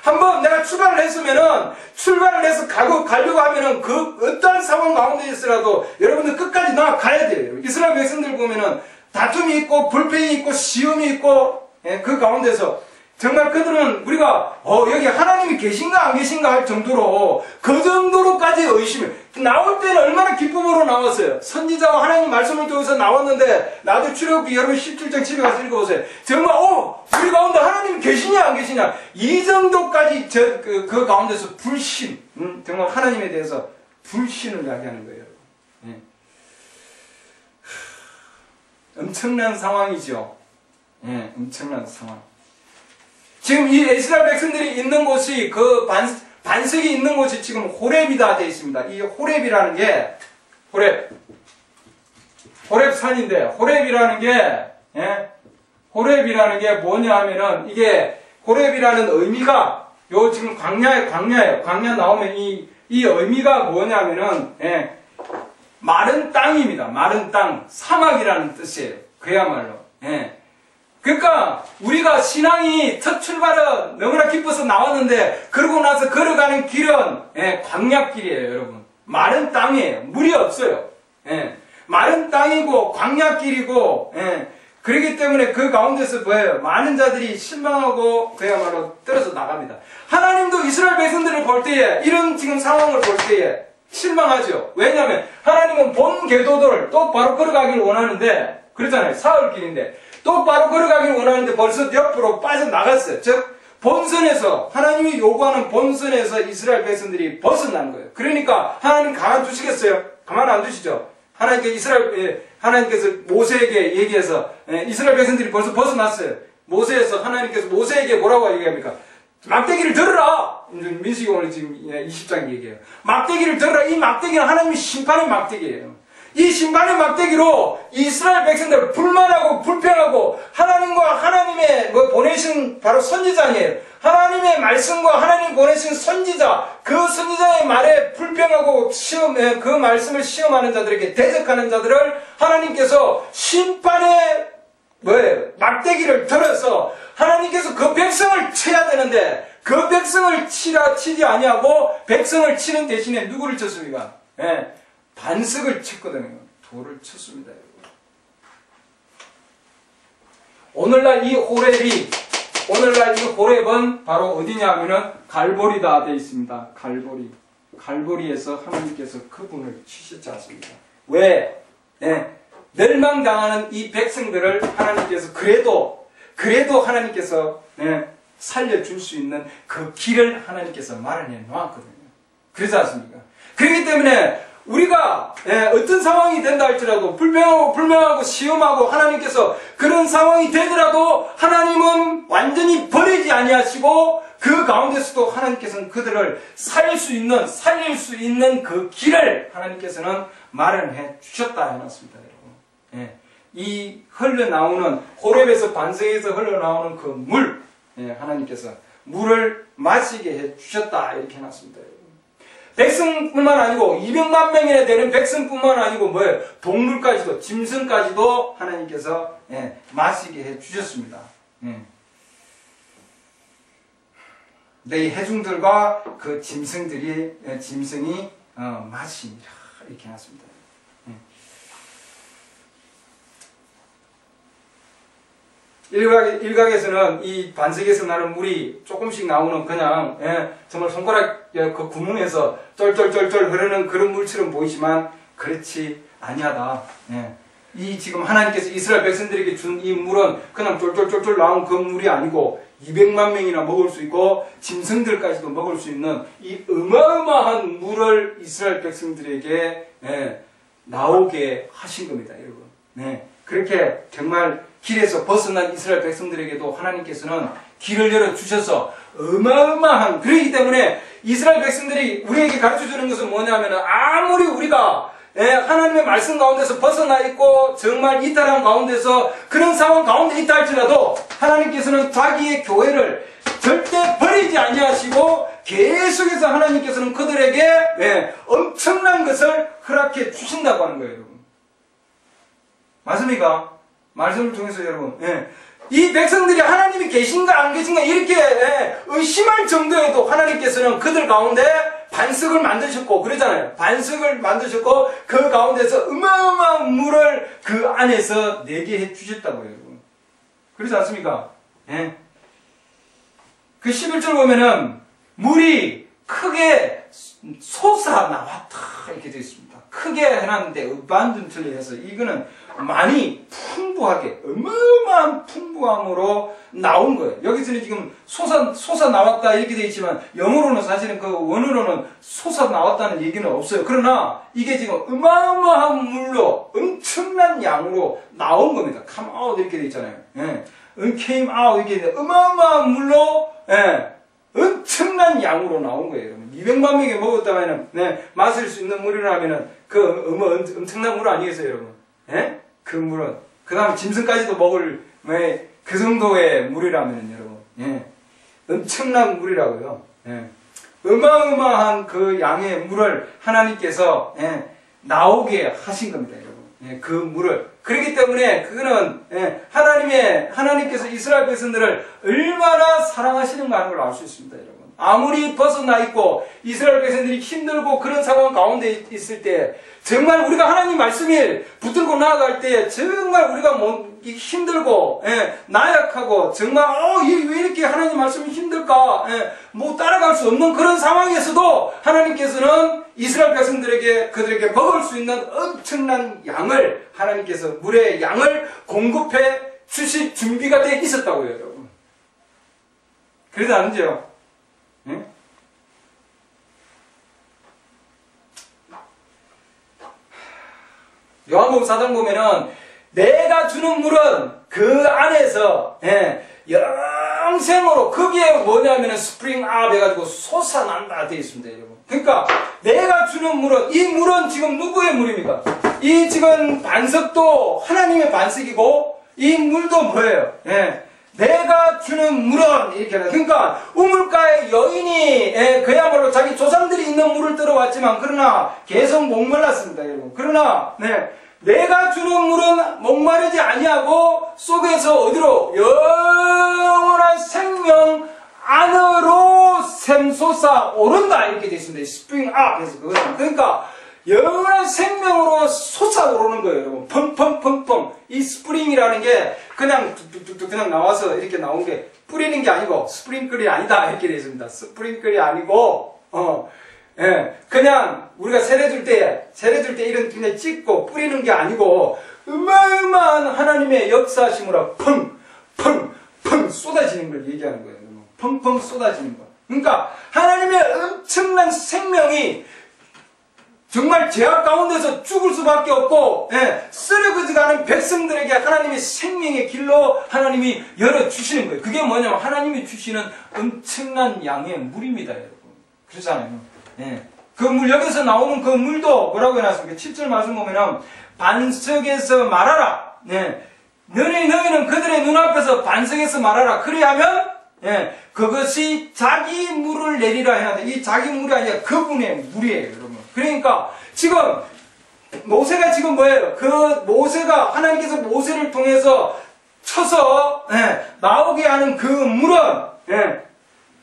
한번 내가 출발을 했으면은 출발을 해서 가려고 하면은 그 어떠한 상황 가운데 있으라도 여러분들 끝까지 나아가야 돼요. 여러분. 이스라엘 백성들 보면은 다툼이 있고 불평이 있고 시험이 있고 그 가운데서 정말 그들은 우리가 여기 하나님이 계신가 안 계신가 할 정도로 그 정도로까지 의심을 나올 때는 얼마나 기쁨으로 나왔어요. 선지자와 하나님 말씀을 통해서 나왔는데 나도 출애굽기 여러분 17장 집에 가서 읽어보세요. 정말 우리 가운데 하나님이 계시냐 안 계시냐 이 정도까지 그 가운데서 불신 정말 하나님에 대해서 불신을 이야기하는 거예요. 엄청난 상황이죠. 엄청난 상황. 지금 이 이스라엘 백성들이 있는 곳이 그 반석이 있는 곳이 지금 호렙이다 되어 있습니다. 이 호렙이라는 게 호렙산인데 호렙이라는 게 뭐냐 하면은 이게 호렙이라는 의미가 요 지금 광야예요. 광야 나오면 이 의미가 뭐냐면은 마른 땅입니다. 마른 땅, 사막이라는 뜻이에요. 그야말로. 그러니까 우리가 신앙이 첫 출발은 너무나 기뻐서 나왔는데 그러고 나서 걸어가는 길은 광야길이에요, 여러분. 마른 땅이에요. 물이 없어요. 마른 땅이고 광야길이고 그렇기 때문에 그 가운데서 뭐예요? 많은 자들이 실망하고 그야말로 떨어져 나갑니다. 하나님도 이스라엘 백성들을 볼 때에 이런 지금 상황을 볼 때에 실망하죠. 왜냐하면 하나님은 본 궤도들을 똑바로 걸어가기를 원하는데 그렇잖아요. 사흘길인데 똑바로 걸어가기를 원하는데 벌써 옆으로 빠져나갔어요. 즉 본선에서 하나님이 요구하는 본선에서 이스라엘 백성들이 벗어난 거예요. 그러니까 하나님 가만두시겠어요? 가만 안 두시죠. 하나님께서 모세에게 얘기해서 이스라엘 백성들이 벌써 벗어났어요. 하나님께서 모세에게 뭐라고 얘기합니까? 막대기를 들어라! 민수기 오늘 지금 20장 얘기해요. 막대기를 들어라! 이 막대기는 하나님의 심판의 막대기예요. 이 심판의 막대기로 이스라엘 백성들 불만하고 불평하고 하나님과 하나님의 보내신 바로 선지자 아니에요. 하나님의 말씀과 하나님 보내신 선지자, 그 선지자의 말에 불평하고 그 말씀을 시험하는 자들에게 대적하는 자들을 하나님께서 심판의 막대기를 들어서 하나님께서 그 백성을 쳐야 되는데 그 백성을 치지 아니하고 백성을 치는 대신에 누구를 쳤습니까? 반석을 쳤거든요. 돌을 쳤습니다. 오늘날 이 호렙은 바로 어디냐 하면은 갈보리다 되어 있습니다. 갈보리에서 하나님께서 그분을 치셨지 않습니까? 왜? 멸망당하는 이 백성들을 하나님께서 그래도 하나님께서 살려줄 수 있는 그 길을 하나님께서 마련해 놓았거든요. 그렇지 않습니까? 그렇기 때문에 우리가 어떤 상황이 된다 할지라도 불명하고 시험하고 하나님께서 그런 상황이 되더라도 하나님은 완전히 버리지 아니하시고 그 가운데서도 하나님께서는 그들을 살릴 수 있는 그 길을 하나님께서는 마련해 주셨다 해놨습니다, 여러분. 이 흘러나오는 호렙에서 반석에서 흘러나오는 그 물, 하나님께서 물을 마시게 해 주셨다 이렇게 해놨습니다, 여러분. 백성뿐만 아니고 200만 명이나 되는 백성뿐만 아니고 동물까지도 짐승까지도 하나님께서 마시게 해 주셨습니다. 내 해중들과 그 짐승이 마시니라 이렇게 해놨습니다. 일각에서는 이 반석에서 나는 물이 조금씩 나오는 그냥 정말 손가락 그 구멍에서 쫄쫄쫄쫄 흐르는 그런 물처럼 보이지만 그렇지 아니하다. 이 지금 하나님께서 이스라엘 백성들에게 준 이 물은 그냥 쫄쫄쫄쫄 나온 그 물이 아니고 200만 명이나 먹을 수 있고 짐승들까지도 먹을 수 있는 이 어마어마한 물을 이스라엘 백성들에게 나오게 하신 겁니다, 여러분. 그렇게 정말 길에서 벗어난 이스라엘 백성들에게도 하나님께서는 길을 열어주셔서 어마어마한, 그렇기 때문에 이스라엘 백성들이 우리에게 가르쳐주는 것은 뭐냐면 아무리 우리가 하나님의 말씀 가운데서 벗어나 있고 정말 이탈한 가운데서 그런 상황 가운데 있다 할지라도 하나님께서는 자기의 교회를 절대 버리지 아니하시고 계속해서 하나님께서는 그들에게 엄청난 것을 허락해 주신다고 하는 거예요, 여러분. 맞습니까? 말씀을 통해서 여러분, 이 백성들이 하나님이 계신가 안 계신가 이렇게 의심할 정도에도 하나님께서는 그들 가운데 반석을 만드셨고 그러잖아요. 반석을 만드셨고 그 가운데서 어마어마한 물을 그 안에서 내게 해주셨다고요, 여러분. 그렇지 않습니까? 그 11절 보면은 물이 크게 솟아나왔다 이렇게 되어 있습니다. 크게 해놨는데 어반던틀리 해서 이거는 많이 풍부하게 어마어마한 풍부함으로 나온 거예요. 여기서는 지금 솟아 나왔다 이렇게 되어 있지만 영어로는 사실은 그 원어로는 솟아 나왔다는 얘기는 없어요. 그러나 이게 지금 어마어마한 물로 엄청난 양으로 나온 겁니다. come out 이렇게 되어 있잖아요. came out 이렇게 되어 어마어마한 물로 엄청난 양으로 나온 거예요, 여러분. 200만 명이 먹었다면은, 마실 수 있는 물이라면은, 엄청난 물 아니겠어요, 여러분? 그 물은. 그 다음에 짐승까지도 먹을, 그 정도의 물이라면은, 여러분. 엄청난 물이라고요. 어마어마한 그 양의 물을 하나님께서, 나오게 하신 겁니다, 여러분. 그 물을. 그렇기 때문에 그거는 하나님께서 이스라엘 백성들을 얼마나 사랑하시는가 하는 걸 알 수 있습니다, 여러분. 아무리 벗어나 있고 이스라엘 백성들이 힘들고 그런 상황 가운데 있을 때 정말 우리가 하나님 말씀에 붙들고 나아갈 때 정말 우리가 힘들고 나약하고 정말 왜 이렇게 하나님 말씀이 힘들까 따라갈 수 없는 그런 상황에서도 하나님께서는 이스라엘 백성들에게 그들에게 먹을 수 있는 엄청난 양을 하나님께서 물의 양을 공급해 주실 준비가 되어 있었다고요, 여러분. 그러지 않은지요? 요한복음 4장 보면은 내가 주는 물은 그 안에서 영생으로 거기에 뭐냐면은 스프링 업 해가지고 솟아난다 되어 있습니다, 여러분. 그러니까 내가 주는 물은 이 물은 지금 누구의 물입니까? 이 지금 반석도 하나님의 반석이고 이 물도 뭐예요? 예. 내가 주는 물은 이렇게 해요. 그러니까 우물가의 여인이 그야말로 자기 조상들이 있는 물을 들어왔지만 그러나 계속 목말랐습니다, 여러분. 그러나 내가 주는 물은 목마르지 아니하고 속에서 어디로 영원한 생명 안으로 샘솟아 오른다 이렇게 되어 있습니다. 스프링 업 해서 그거는 그러니까 영원한 생명으로 솟아오르는 거예요, 여러분. 펑펑펑펑. 이 스프링이라는 게 그냥 뚝뚝뚝뚝 그냥 나와서 이렇게 나온 게 뿌리는 게 아니고 스프링클이 아니다 이렇게 되어 있습니다. 스프링클이 아니고 그냥 우리가 세례줄 때 이런 그냥 찍고 뿌리는 게 아니고 어마어마한 하나님의 역사심으로 펑펑펑 쏟아지는 걸 얘기하는 거예요. 펑펑 쏟아지는 거. 그러니까 하나님의 엄청난 생명이 정말 죄악 가운데서 죽을 수밖에 없고 쓰러지가는 백성들에게 하나님의 생명의 길로 하나님이 열어주시는 거예요. 그게 뭐냐면 하나님이 주시는 엄청난 양의 물입니다, 여러분. 그렇잖아요. 그 물, 여기서 나오는 그 물도 뭐라고 해놨습니까? 7절 말씀 보면은 반석에서 말하라. 너희는 그들의 눈앞에서 반석에서 말하라. 그리하면 그것이 자기 물을 내리라 해야 돼. 이 자기 물이 아니라 그분의 물이에요, 여러분. 그러니까 지금 모세가 지금 뭐예요? 그 모세가 하나님께서 모세를 통해서 쳐서 나오게 하는 그 물은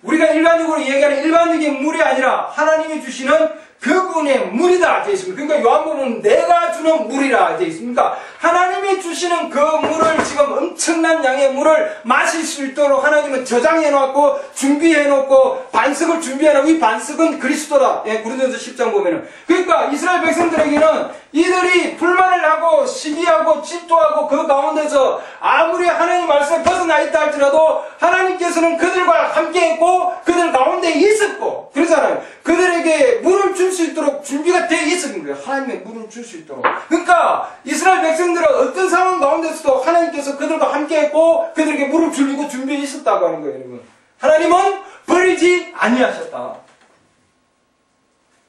우리가 일반적으로 얘기하는 일반적인 물이 아니라 하나님이 주시는 그분의 물이다 되어 있습니다. 그러니까 요한복음은 내가 주는 물이라 되어 있습니다. 하나님이 주시는 그 물을 지금 엄청난 양의 물을 마실 수 있도록 하나님은 저장해 놓고 준비해 놓고 반석을 준비해 놓고 이 반석은 그리스도다. 고린도전서 10장 보면은 그러니까 이스라엘 백성들에게는 이들이 불만을 하고 시기하고 질투하고 그 가운데서 아무리 하나님 말씀에 벗어나 있다 할지라도 하나님께서는 그들과 함께 했고 그들 가운데 있었고 그러잖아요. 그들에게 물을 줄 수 있도록 준비가 되어 있었던 거예요. 하나님의 물을 줄 수 있도록. 그러니까 이스라엘 백성들은 어떤 상황 가운데서도 하나님께서 그들과 함께 했고 그들에게 물을 주려고 준비해 있었다고 하는 거예요, 여러분. 하나님은 버리지 아니하셨다.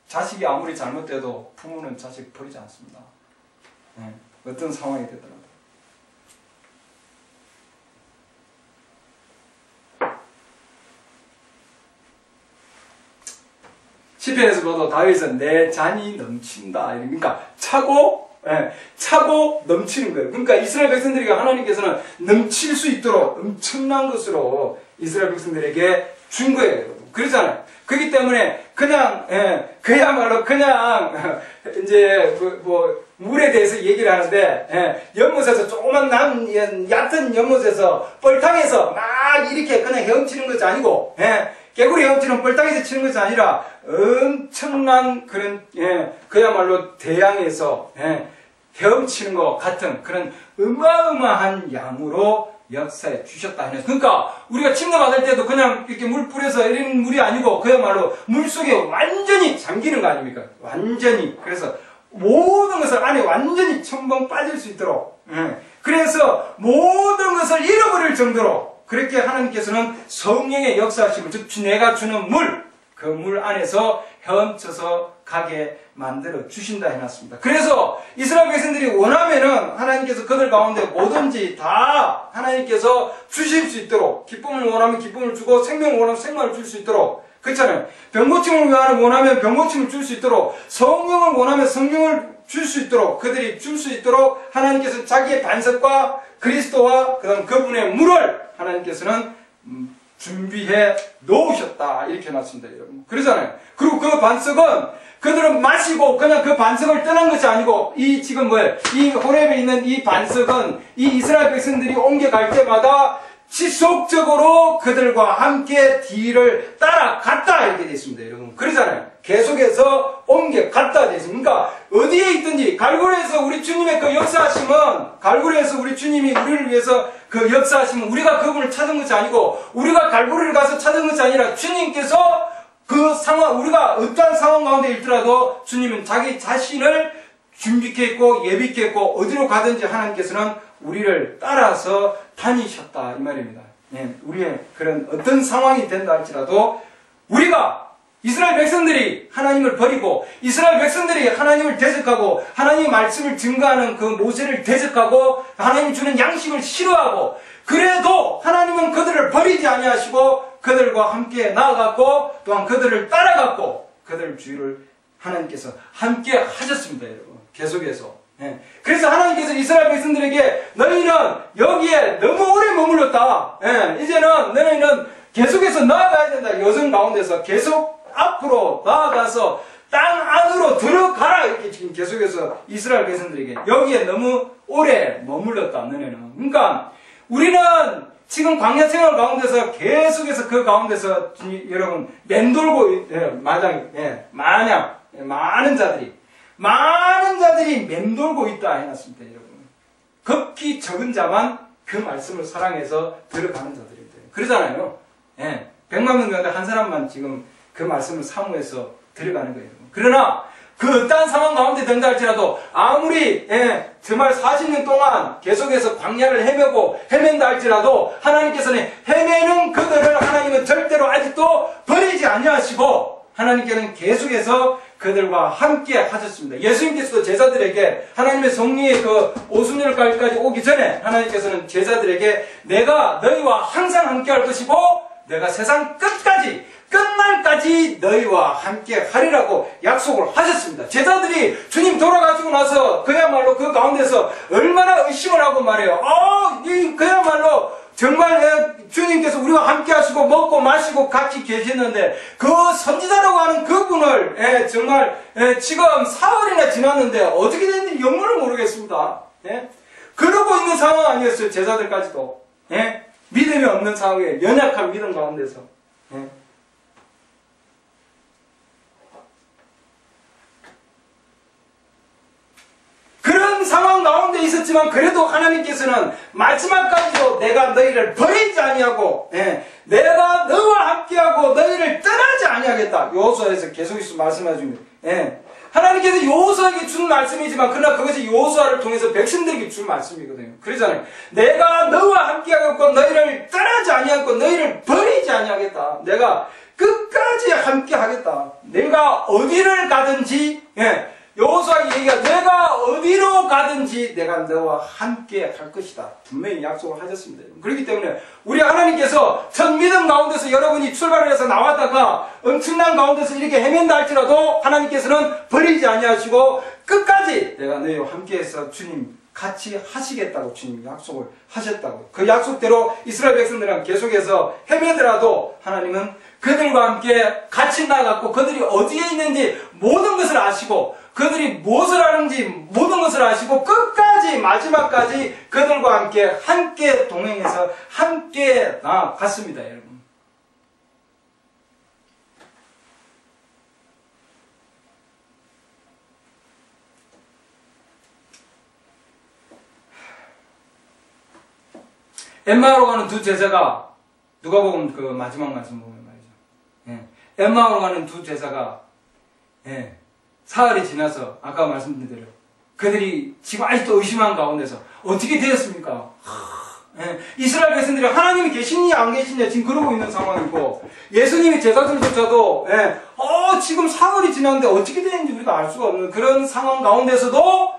자식이 아무리 잘못돼도 부모는 자식 버리지 않습니다. 어떤 상황이 되더라도. 시편에서 봐도 다윗은 내 잔이 넘친다. 그러니까 차고 넘치는 거예요. 그러니까 이스라엘 백성들에게 하나님께서는 넘칠 수 있도록 엄청난 것으로 이스라엘 백성들에게 준 거예요, 여러분. 그렇잖아요. 그렇기 때문에 그냥 그야말로 그냥 이제 물에 대해서 얘기를 하는데 연못에서 조그만 얕은 연못에서 뻘탕에서 막 이렇게 그냥 헤엄치는 것이 아니고 개구리 헤엄치는 뻘탕에서 치는 것이 아니라 엄청난 그런 그야말로 대양에서 헤엄치는 것 같은 그런 어마어마한 양으로 역사에 주셨다. 그러니까 우리가 침대 받을 때도 그냥 이렇게 물 뿌려서 이런 물이 아니고 그야말로 물 속에 완전히 잠기는 거 아닙니까? 완전히. 그래서 모든 것을 안에 완전히 첨벙 빠질 수 있도록 그래서 모든 것을 잃어버릴 정도로 그렇게 하나님께서는 성령의 역사하심을 즉 내가 주는 물 그 물 안에서 헤엄쳐서 가게 만들어 주신다 해놨습니다. 그래서 이스라엘 백성들이 원하면은 하나님께서 그들 가운데 뭐든지 다 하나님께서 주실 수 있도록 기쁨을 원하면 기쁨을 주고 생명을 원하면 생명을 줄 수 있도록 그렇잖아요. 병고침을 원하면 병고침을 줄 수 있도록 성령을 원하면 성령을 줄 수 있도록 그들이 줄 수 있도록 하나님께서 자기의 반석과 그리스도와 그다음 그분의 물을 하나님께서는 준비해 놓으셨다 이렇게 해놨습니다, 여러분. 그러잖아요. 그리고 그 반석은 그들은 마시고 그냥 그 반석을 떠난 것이 아니고 이 지금 뭐예요? 이 호렙에 있는 이 반석은 이 이스라엘 백성들이 옮겨갈 때마다 지속적으로 그들과 함께 뒤를 따라갔다 이렇게 되어 있습니다, 여러분. 그러잖아요. 계속해서 옮겨갔다 되어 있습니다. 그러니까 어디에 있든지 갈고리에서 우리 주님의 그 역사하심은 갈고리에서 우리 주님이 우리를 위해서 그 역사하심은 우리가 그분을 찾은 것이 아니고 우리가 갈고리를 가서 찾은 것이 아니라 주님께서 그 상황 우리가 어떠한 상황 가운데 있더라도 주님은 자기 자신을 준비케 했고 예비케 했고 어디로 가든지 하나님께서는 우리를 따라서 다니셨다 이 말입니다. 우리의 그런 어떤 상황이 된다 할지라도 우리가 이스라엘 백성들이 하나님을 버리고 이스라엘 백성들이 하나님을 대적하고 하나님의 말씀을 증거하는 그 모세를 대적하고 하나님 주는 양식을 싫어하고 그래도 하나님은 그들을 버리지 아니하시고 그들과 함께 나아갔고 또한 그들을 따라갔고 그들 주위를 하나님께서 함께 하셨습니다, 여러분. 계속해서. 예. 그래서 하나님께서 이스라엘 백성들에게 너희는 여기에 너무 오래 머물렀다. 예. 이제는 너희는 계속해서 나아가야 된다. 여정 가운데서 계속 앞으로 나아가서 땅 안으로 들어가라. 이렇게 지금 계속해서 이스라엘 백성들에게 여기에 너무 오래 머물렀다. 너희는. 그러니까 우리는 지금 광야 생활 가운데서 계속해서 그 가운데서 여러분 맴돌고 많은 자들이 맴돌고 있다 해놨습니다, 여러분. 극히 적은 자만 그 말씀을 사랑해서 들어가는 자들입니다. 그러잖아요. 예, 100만 명 가운데 한 사람만 지금 그 말씀을 사모해서 들어가는 거예요. 그러나 그 어떠한 상황 가운데 된다 할지라도 아무리 정말 40년 동안 계속해서 광야를 헤맨다 할지라도 하나님께서는 헤매는 그들을 하나님은 절대로 아직도 버리지 아니하시고 하나님께서는 계속해서 그들과 함께 하셨습니다. 예수님께서도 제자들에게 하나님의 성령의 그 오순절까지 오기 전에 하나님께서는 제자들에게 내가 너희와 항상 함께 할 것이고 내가 세상 끝날까지 너희와 함께 하리라고 약속을 하셨습니다. 제자들이 주님 돌아가시고 나서 그야말로 그 가운데서 얼마나 의심을 하고 말해요. 그야말로 정말 주님께서 우리와 함께 하시고 먹고 마시고 같이 계시는데 그 선지자라고 하는 그분을 정말 지금 사흘이나 지났는데 어떻게 됐는지 영문을 모르겠습니다. 그러고 있는 상황 아니었어요. 제자들까지도. 믿음이 없는 상황에 연약한 믿음 가운데서. 그런 상황 가운데 있었지만 그래도 하나님께서는 마지막까지도 내가 너희를 버리지 아니하고 내가 너와 함께하고 너희를 떠나지 아니하겠다. 여호수아에서 계속해서 말씀하십니다. 하나님께서 여호수아에게 준 말씀이지만 그러나 그것이 여호수아를 통해서 백성들에게 준 말씀이거든요. 그러잖아요. 내가 너와 함께하겠고 너희를 떠나지 아니하겠고 너희를 버리지 아니하겠다. 내가 끝까지 함께하겠다. 내가 어디를 가든지 여호수아의 얘기가 내가 어디로 가든지 내가 너와 함께 할 것이다. 분명히 약속을 하셨습니다. 그렇기 때문에 우리 하나님께서 첫 믿음 가운데서 여러분이 출발을 해서 나왔다가 엄청난 가운데서 이렇게 헤맨다 할지라도 하나님께서는 버리지 아니하시고 끝까지 내가 너희와 함께해서 주님 같이 하시겠다고 주님이 약속을 하셨다고. 그 약속대로 이스라엘 백성들은 계속해서 헤매더라도 하나님은 그들과 함께 같이 나갔고 그들이 어디에 있는지 모든 것을 아시고 그들이 무엇을 하는지 모든 것을 아시고 끝까지 마지막까지 그들과 함께 동행해서 함께 나갔습니다, 여러분. 엠마오로 가는 두 제자가 누가복음 그 마지막 말씀 보면 말이죠. 엠마오로 가는 두 제자가 사흘이 지나서 아까 말씀드린 대로 그들이 지금 아직도 의심한 가운데서 어떻게 되었습니까? 이스라엘 백성들이 하나님이 계시냐 안 계시냐 지금 그러고 있는 상황이고 예수님의 제자들조차도 지금 사흘이 지났는데 어떻게 되는지 우리가 알 수가 없는 그런 상황 가운데서도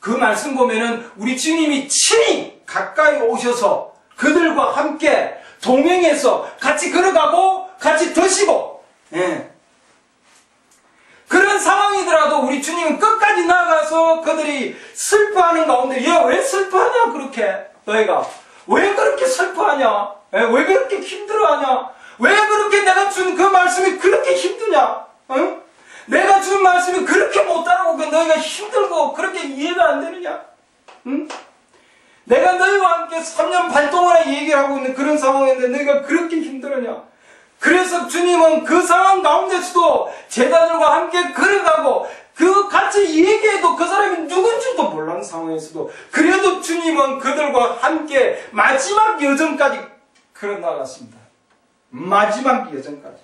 그 말씀 보면은 우리 주님이 친히 가까이 오셔서 그들과 함께 동행해서 같이 걸어가고 같이 드시고 그런 상황이더라도 우리 주님은 끝까지 나아가서 그들이 슬퍼하는 가운데 야 왜 슬퍼하냐 그렇게 너희가 왜 그렇게 슬퍼하냐 왜 그렇게 힘들어하냐 왜 그렇게 내가 준 그 말씀이 그렇게 힘드냐 내가 준 말씀이 그렇게 못 따라오고 너희가 힘들고 그렇게 이해가 안 되느냐 내가 너희와 함께 3년 반 동안에 얘기를 하고 있는 그런 상황인데 너희가 그렇게 힘들었냐 그래서 주님은 그 상황 가운데서도 제자들과 함께 걸어가고 그 같이 얘기해도 그 사람이 누군지도 몰라는 상황에서도 그래도 주님은 그들과 함께 마지막 여정까지 걸어나갔습니다. 마지막 여정까지.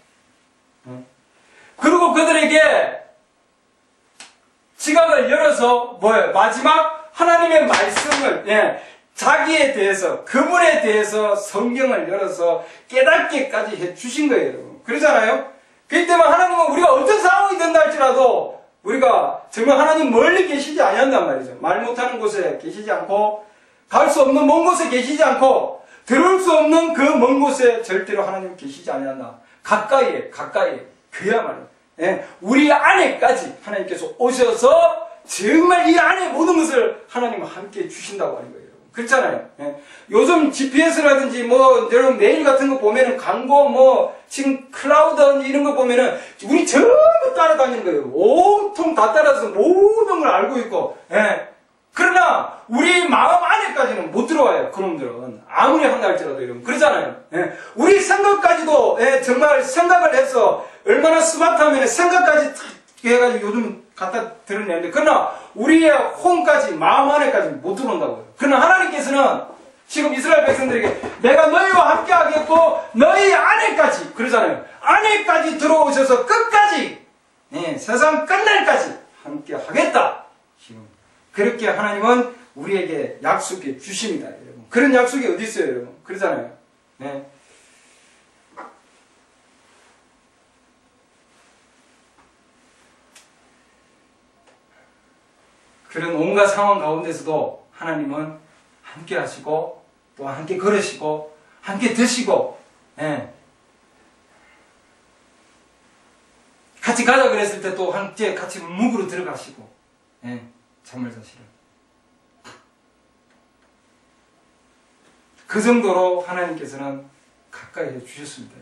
그리고 그들에게 지각을 열어서 마지막 하나님의 말씀을 자기에 대해서 그분에 대해서 성경을 열어서 깨닫게까지 해주신 거예요. 그러잖아요. 그렇기 때문에 하나님은 우리가 어떤 상황이 된다 할지라도 우리가 정말 하나님 멀리 계시지 아니한단 말이죠. 말 못하는 곳에 계시지 않고 갈 수 없는 먼 곳에 계시지 않고 들어올 수 없는 그 먼 곳에 절대로 하나님 계시지 아니한다. 가까이에 그야말로 우리 안에까지 하나님께서 오셔서 정말 이 안에 모든 것을 하나님과 함께 주신다고 하는 거예요. 그렇잖아요. 요즘 GPS라든지 뭐 여러분 메일 같은 거 보면은 광고 뭐 지금 클라우드 이런 거 보면은 우리 전부 따라다니는 거예요. 온통 다 따라서 모든 걸 알고 있고. 그러나 우리 마음 안에까지는 못 들어와요. 그놈들은 아무리 한다 할지라도 이러면 그러잖아요. 우리 생각까지도 정말 생각을 해서 얼마나 스마트하면 생각까지 해가지고 요즘 갖다 드러내는데 그러나 우리의 혼까지 마음 안에까지 못 들어온다고요. 그러나 하나님께서는 지금 이스라엘 백성들에게 내가 너희와 함께 하겠고 너희 안에까지 그러잖아요. 안에까지 들어오셔서 끝까지 세상 끝날까지 함께 하겠다. 지금 그렇게 하나님은 우리에게 약속해 주십니다. 여러분. 그런 약속이 어디 있어요, 여러분? 그러잖아요. 그런 온갖 상황 가운데서도 하나님은 함께 하시고 또 함께 걸으시고 함께 드시고 같이 가자 그랬을 때 또 함께 같이 묵으로 들어가시고 정말 사실은 그 정도로 하나님께서는 가까이 해 주셨습니다.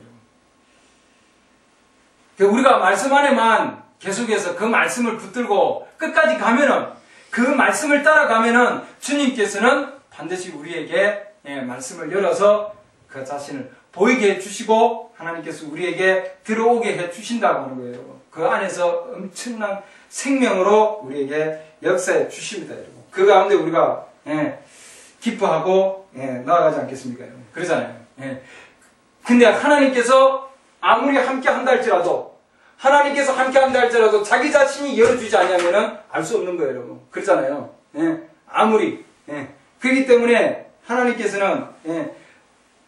여러분. 우리가 말씀 안에만 계속해서 그 말씀을 붙들고 끝까지 가면은 그 말씀을 따라가면은 주님께서는 반드시 우리에게 말씀을 열어서 그 자신을 보이게 해주시고 하나님께서 우리에게 들어오게 해주신다고 하는 거예요. 그 안에서 엄청난 생명으로 우리에게 역사해 주십니다. 여러분. 그 가운데 우리가 기뻐하고 나아가지 않겠습니까? 여러분. 그러잖아요. 근데 하나님께서 아무리 함께 한다 할지라도 하나님께서 함께 한다 할지라도 자기 자신이 열어주지 않으면 알 수 없는 거예요. 여러분. 그렇잖아요. 아무리 그렇기 때문에 하나님께서는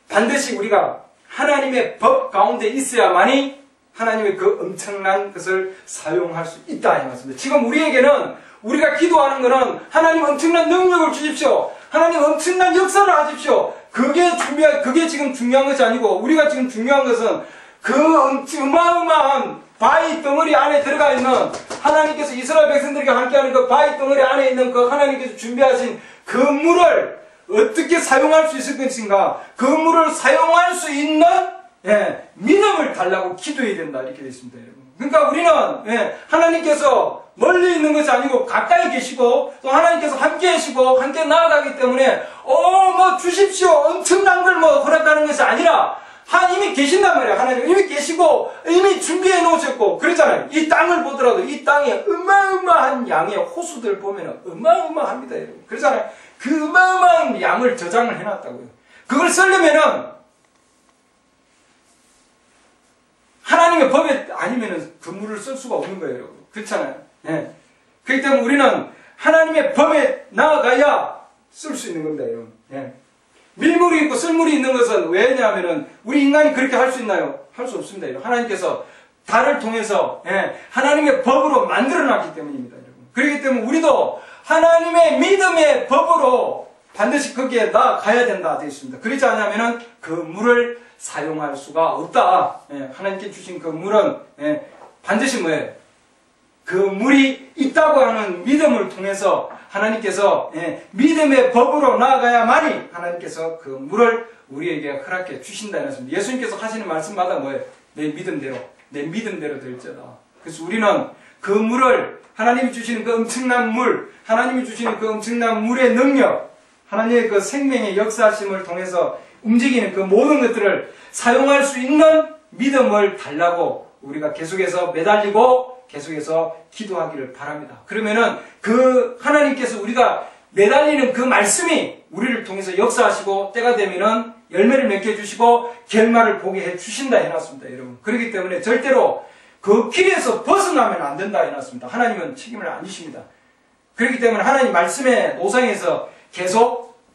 반드시 우리가 하나님의 법 가운데 있어야만이 하나님의 그 엄청난 것을 사용할 수 있다 이 말씀입니다. 지금 우리에게는 우리가 기도하는 것은 하나님 엄청난 능력을 주십시오. 하나님 엄청난 역사를 하십시오. 그게 지금 중요한 것이 아니고 우리가 지금 중요한 것은 그 어마어마한 바위 덩어리 안에 들어가 있는 하나님께서 이스라엘 백성들과 함께하는 그 바위 덩어리 안에 있는 그 하나님께서 준비하신 그 물을 어떻게 사용할 수 있을 것인가? 그 물을 사용할 수 있는 믿음을 달라고 기도해야 된다 이렇게 되어 있습니다. 여러분. 그러니까 우리는 하나님께서 멀리 있는 것이 아니고 가까이 계시고 또 하나님께서 함께 하시고 함께 나아가기 때문에 뭐 주십시오 엄청난 걸 뭐 허락하는 것이 아니라 이미 계신단 말이에요. 하나님 이미 계시고 이미 준비해 놓으셨고 그러잖아요. 이 땅을 보더라도 이 땅에 어마어마한 양의 호수들 보면 어마어마합니다. 여러분. 그러잖아요. 그 어마어마한 양을 저장을 해놨다고요. 그걸 쓰려면은 하나님의 법에 아니면은 그 물을 쓸 수가 없는 거예요. 여러분. 그렇잖아요. 그렇기 때문에 우리는 하나님의 법에 나아가야 쓸 수 있는 겁니다. 여러분. 밀물이 있고 쓸물이 있는 것은 왜냐하면은 우리 인간이 그렇게 할 수 있나요? 할 수 없습니다. 여러분. 하나님께서 달을 통해서 하나님의 법으로 만들어놨기 때문입니다. 여러분. 그렇기 때문에 우리도 하나님의 믿음의 법으로 반드시 거기에 나아가야 된다 되어 있습니다. 그렇지 않으면은 그 물을 사용할 수가 없다. 하나님께 주신 그 물은 반드시 뭐예요? 그 물이 있다고 하는 믿음을 통해서 하나님께서 믿음의 법으로 나아가야만이 하나님께서 그 물을 우리에게 허락해 주신다는 것입니다. 예수님께서 하시는 말씀마다 뭐예요? 내 믿음대로 될지어다. 그래서 우리는 그 물을 하나님이 주시는 그 엄청난 물, 하나님이 주시는 그 엄청난 물의 능력, 하나님의 그 생명의 역사하심을 통해서 움직이는 그 모든 것들을 사용할 수 있는 믿음을 달라고 우리가 계속해서 매달리고 계속해서 기도하기를 바랍니다. 그러면은 그 하나님께서 우리가 매달리는 그 말씀이 우리를 통해서 역사하시고 때가 되면은 열매를 맺게 해주시고 결말을 보게 해주신다 해놨습니다. 여러분. 그렇기 때문에 절대로 그 길에서 벗어나면 안 된다 해놨습니다. 하나님은 책임을 안 지십니다. 그렇기 때문에 하나님 말씀의 노상에서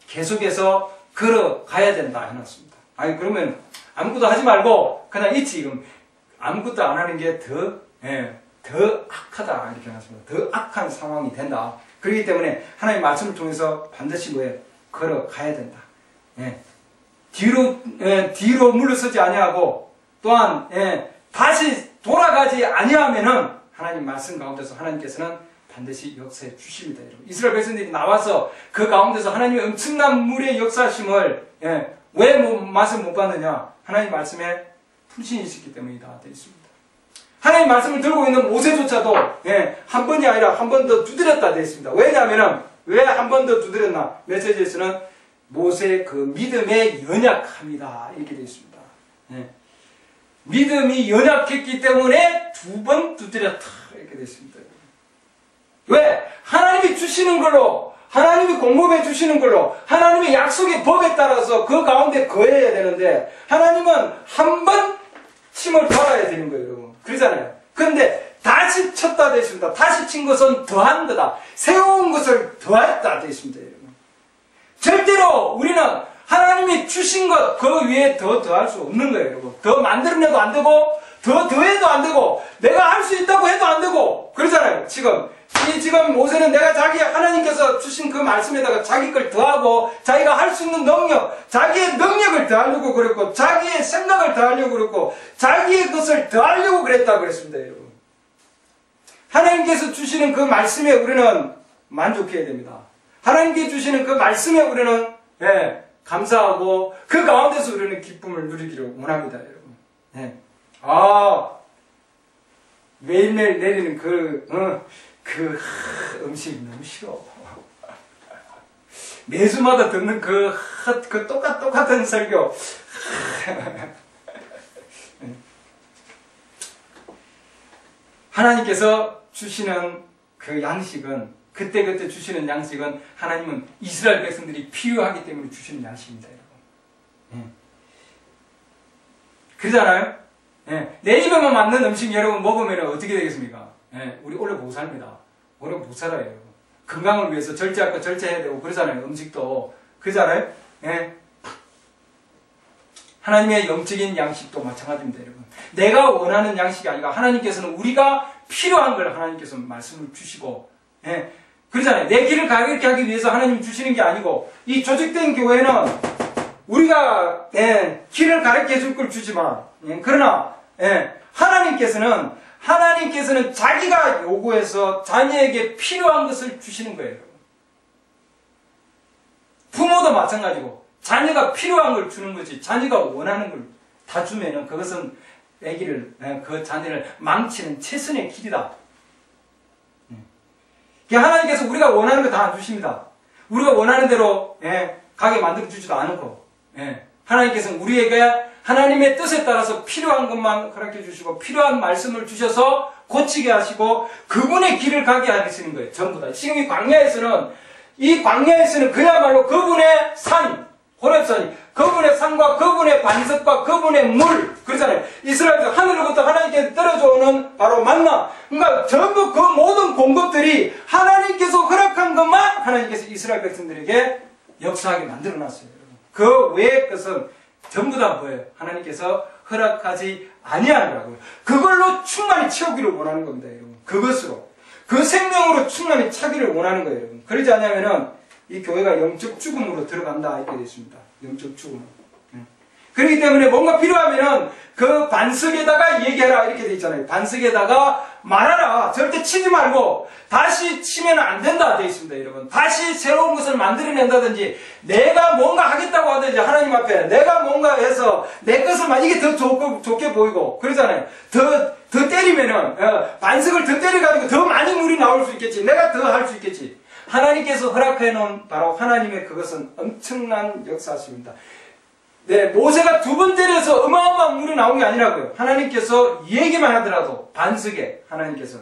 계속해서 걸어가야 된다 해놨습니다. 아니 그러면 아무것도 하지 말고 그냥 있지 지금 아무것도 안 하는 게 더 악하다 이렇게 해놨습니다. 더 악한 상황이 된다. 그렇기 때문에 하나님의 말씀을 통해서 반드시 걸어가야 된다. 뒤로 물러서지 아니하고 또한 다시 돌아가지 아니하면은 하나님 말씀 가운데서 하나님께서는 반드시 역사해 주십니다. 여러분. 이스라엘 백성들이 나와서 그 가운데서 하나님의 엄청난 물의 역사심을 왜 맛을 못 봤느냐? 하나님 말씀에 불신이 있었기 때문이다 되어 있습니다. 하나님 말씀을 들고 있는 모세조차도 한 번이 아니라 한 번 더 두드렸다 되어 있습니다. 왜냐하면 왜 한 번 더 두드렸나? 메시지에서는 모세의 그 믿음에 연약함이다 이렇게 되어 있습니다. 믿음이 연약했기 때문에 두 번 두드렸다 이렇게 되어 있습니다. 왜? 하나님이 주시는 걸로, 하나님이 공급해 주시는 걸로, 하나님의 약속의 법에 따라서 그 가운데 거해야 되는데, 하나님은 한 번 침을 받아야 되는 거예요, 여러분. 그러잖아요. 그런데 다시 쳤다 되어 있습니다. 다시 친 것은 더한 거다. 새로운 것을 더했다 되어 있습니다, 여러분. 절대로 우리는 하나님이 주신 것, 그 위에 더 더할 수 없는 거예요, 여러분. 더 만들어내도 안 되고, 더 더해도 안 되고, 내가 할 수 있다고 해도 안 되고, 그러잖아요, 지금. 지금 모세는 하나님께서 주신 그 말씀에다가 자기 걸 더하고, 자기가 할 수 있는 능력, 자기의 능력을 더하려고 그랬고, 자기의 생각을 더하려고 그랬고, 자기의 것을 더하려고 그랬다고 그랬습니다, 여러분. 하나님께서 주시는 그 말씀에 우리는 만족해야 됩니다. 하나님께 주시는 그 말씀에 우리는, 감사하고, 그 가운데서 우리는 기쁨을 누리기를 원합니다, 여러분. 매일매일 내리는 음식이 너무 싫어. 매주마다 듣는 그 똑같은 설교. 하나님께서 주시는 그 양식은, 그때 주시는 양식은 하나님은 이스라엘 백성들이 필요하기 때문에 주시는 양식입니다, 여러분. 그러잖아요? 내 입에만 맞는 음식 여러분 먹으면 어떻게 되겠습니까? 우리 오래 못 삽니다. 오래 못 살아요. 건강을 위해서 절제할 거 절제해야 되고 그러잖아요. 음식도. 그러잖아요. 하나님의 영적인 양식도 마찬가지입니다, 여러분. 내가 원하는 양식이 아니라 하나님께서는 우리가 필요한 걸 하나님께서 말씀을 주시고, 그러잖아요. 내 길을 가볍게 하기 위해서 하나님 주시는 게 아니고, 이 조직된 교회는 우리가 길을 가르쳐 줄 걸 주지만, 그러나 하나님께서는 자기가 요구해서 자녀에게 필요한 것을 주시는 거예요. 부모도 마찬가지고 자녀가 필요한 걸 주는 거지, 자녀가 원하는 걸 다 주면은 그것은 그 자녀를 망치는 최선의 길이다. 하나님께서 우리가 원하는 거 다 안 주십니다. 우리가 원하는 대로 가게 만들어 주지도 않고, 하나님께서는 우리에게 하나님의 뜻에 따라서 필요한 것만 허락해 주시고, 필요한 말씀을 주셔서 고치게 하시고, 그분의 길을 가게 하시는 거예요. 전부 다. 지금 이 광야에서는 그야말로 그분의 산, 호렙산이, 그분의 산과 그분의 반석과 그분의 물, 그러잖아요. 이스라엘에서 하늘로부터 하나님께 떨어져 오는 바로 만나. 그러니까 전부 그 모든 공급들이 하나님께서 허락한 것만 하나님께서 이스라엘 백성들에게 역사하게 만들어 놨어요. 그 외의 것은 전부 다 뭐예요? 하나님께서 허락하지 아니하는 거라고요. 그걸로 충만히 채우기를 원하는 겁니다, 여러분. 그것으로. 그 생명으로 충만히 차기를 원하는 거예요, 여러분. 그러지 않으면은 이 교회가 영적 죽음으로 들어간다 이렇게 되어 있습니다. 영적 죽음. 그렇기 때문에 뭔가 필요하면은 그 반석에다가 얘기하라 이렇게 되어 있잖아요. 반석에다가 말하라. 절대 치지 말고 다시 치면 안 된다 되어 있습니다, 여러분. 다시 새로운 것을 만들어낸다든지 내가 뭔가 하겠다고 하든지 하나님 앞에 내가 뭔가 해서 내 것을 이게 더 좋게 보이고 그러잖아요. 더 때리면은 반석을 더 때려가지고 더 많이 물이 나올 수 있겠지. 내가 더 할 수 있겠지. 하나님께서 허락해 놓은 바로 하나님의 그것은 엄청난 역사십니다. 모세가 두 번 때려서 어마어마한 물이 나온 게 아니라고요. 하나님께서 얘기만 하더라도 반석에 하나님께서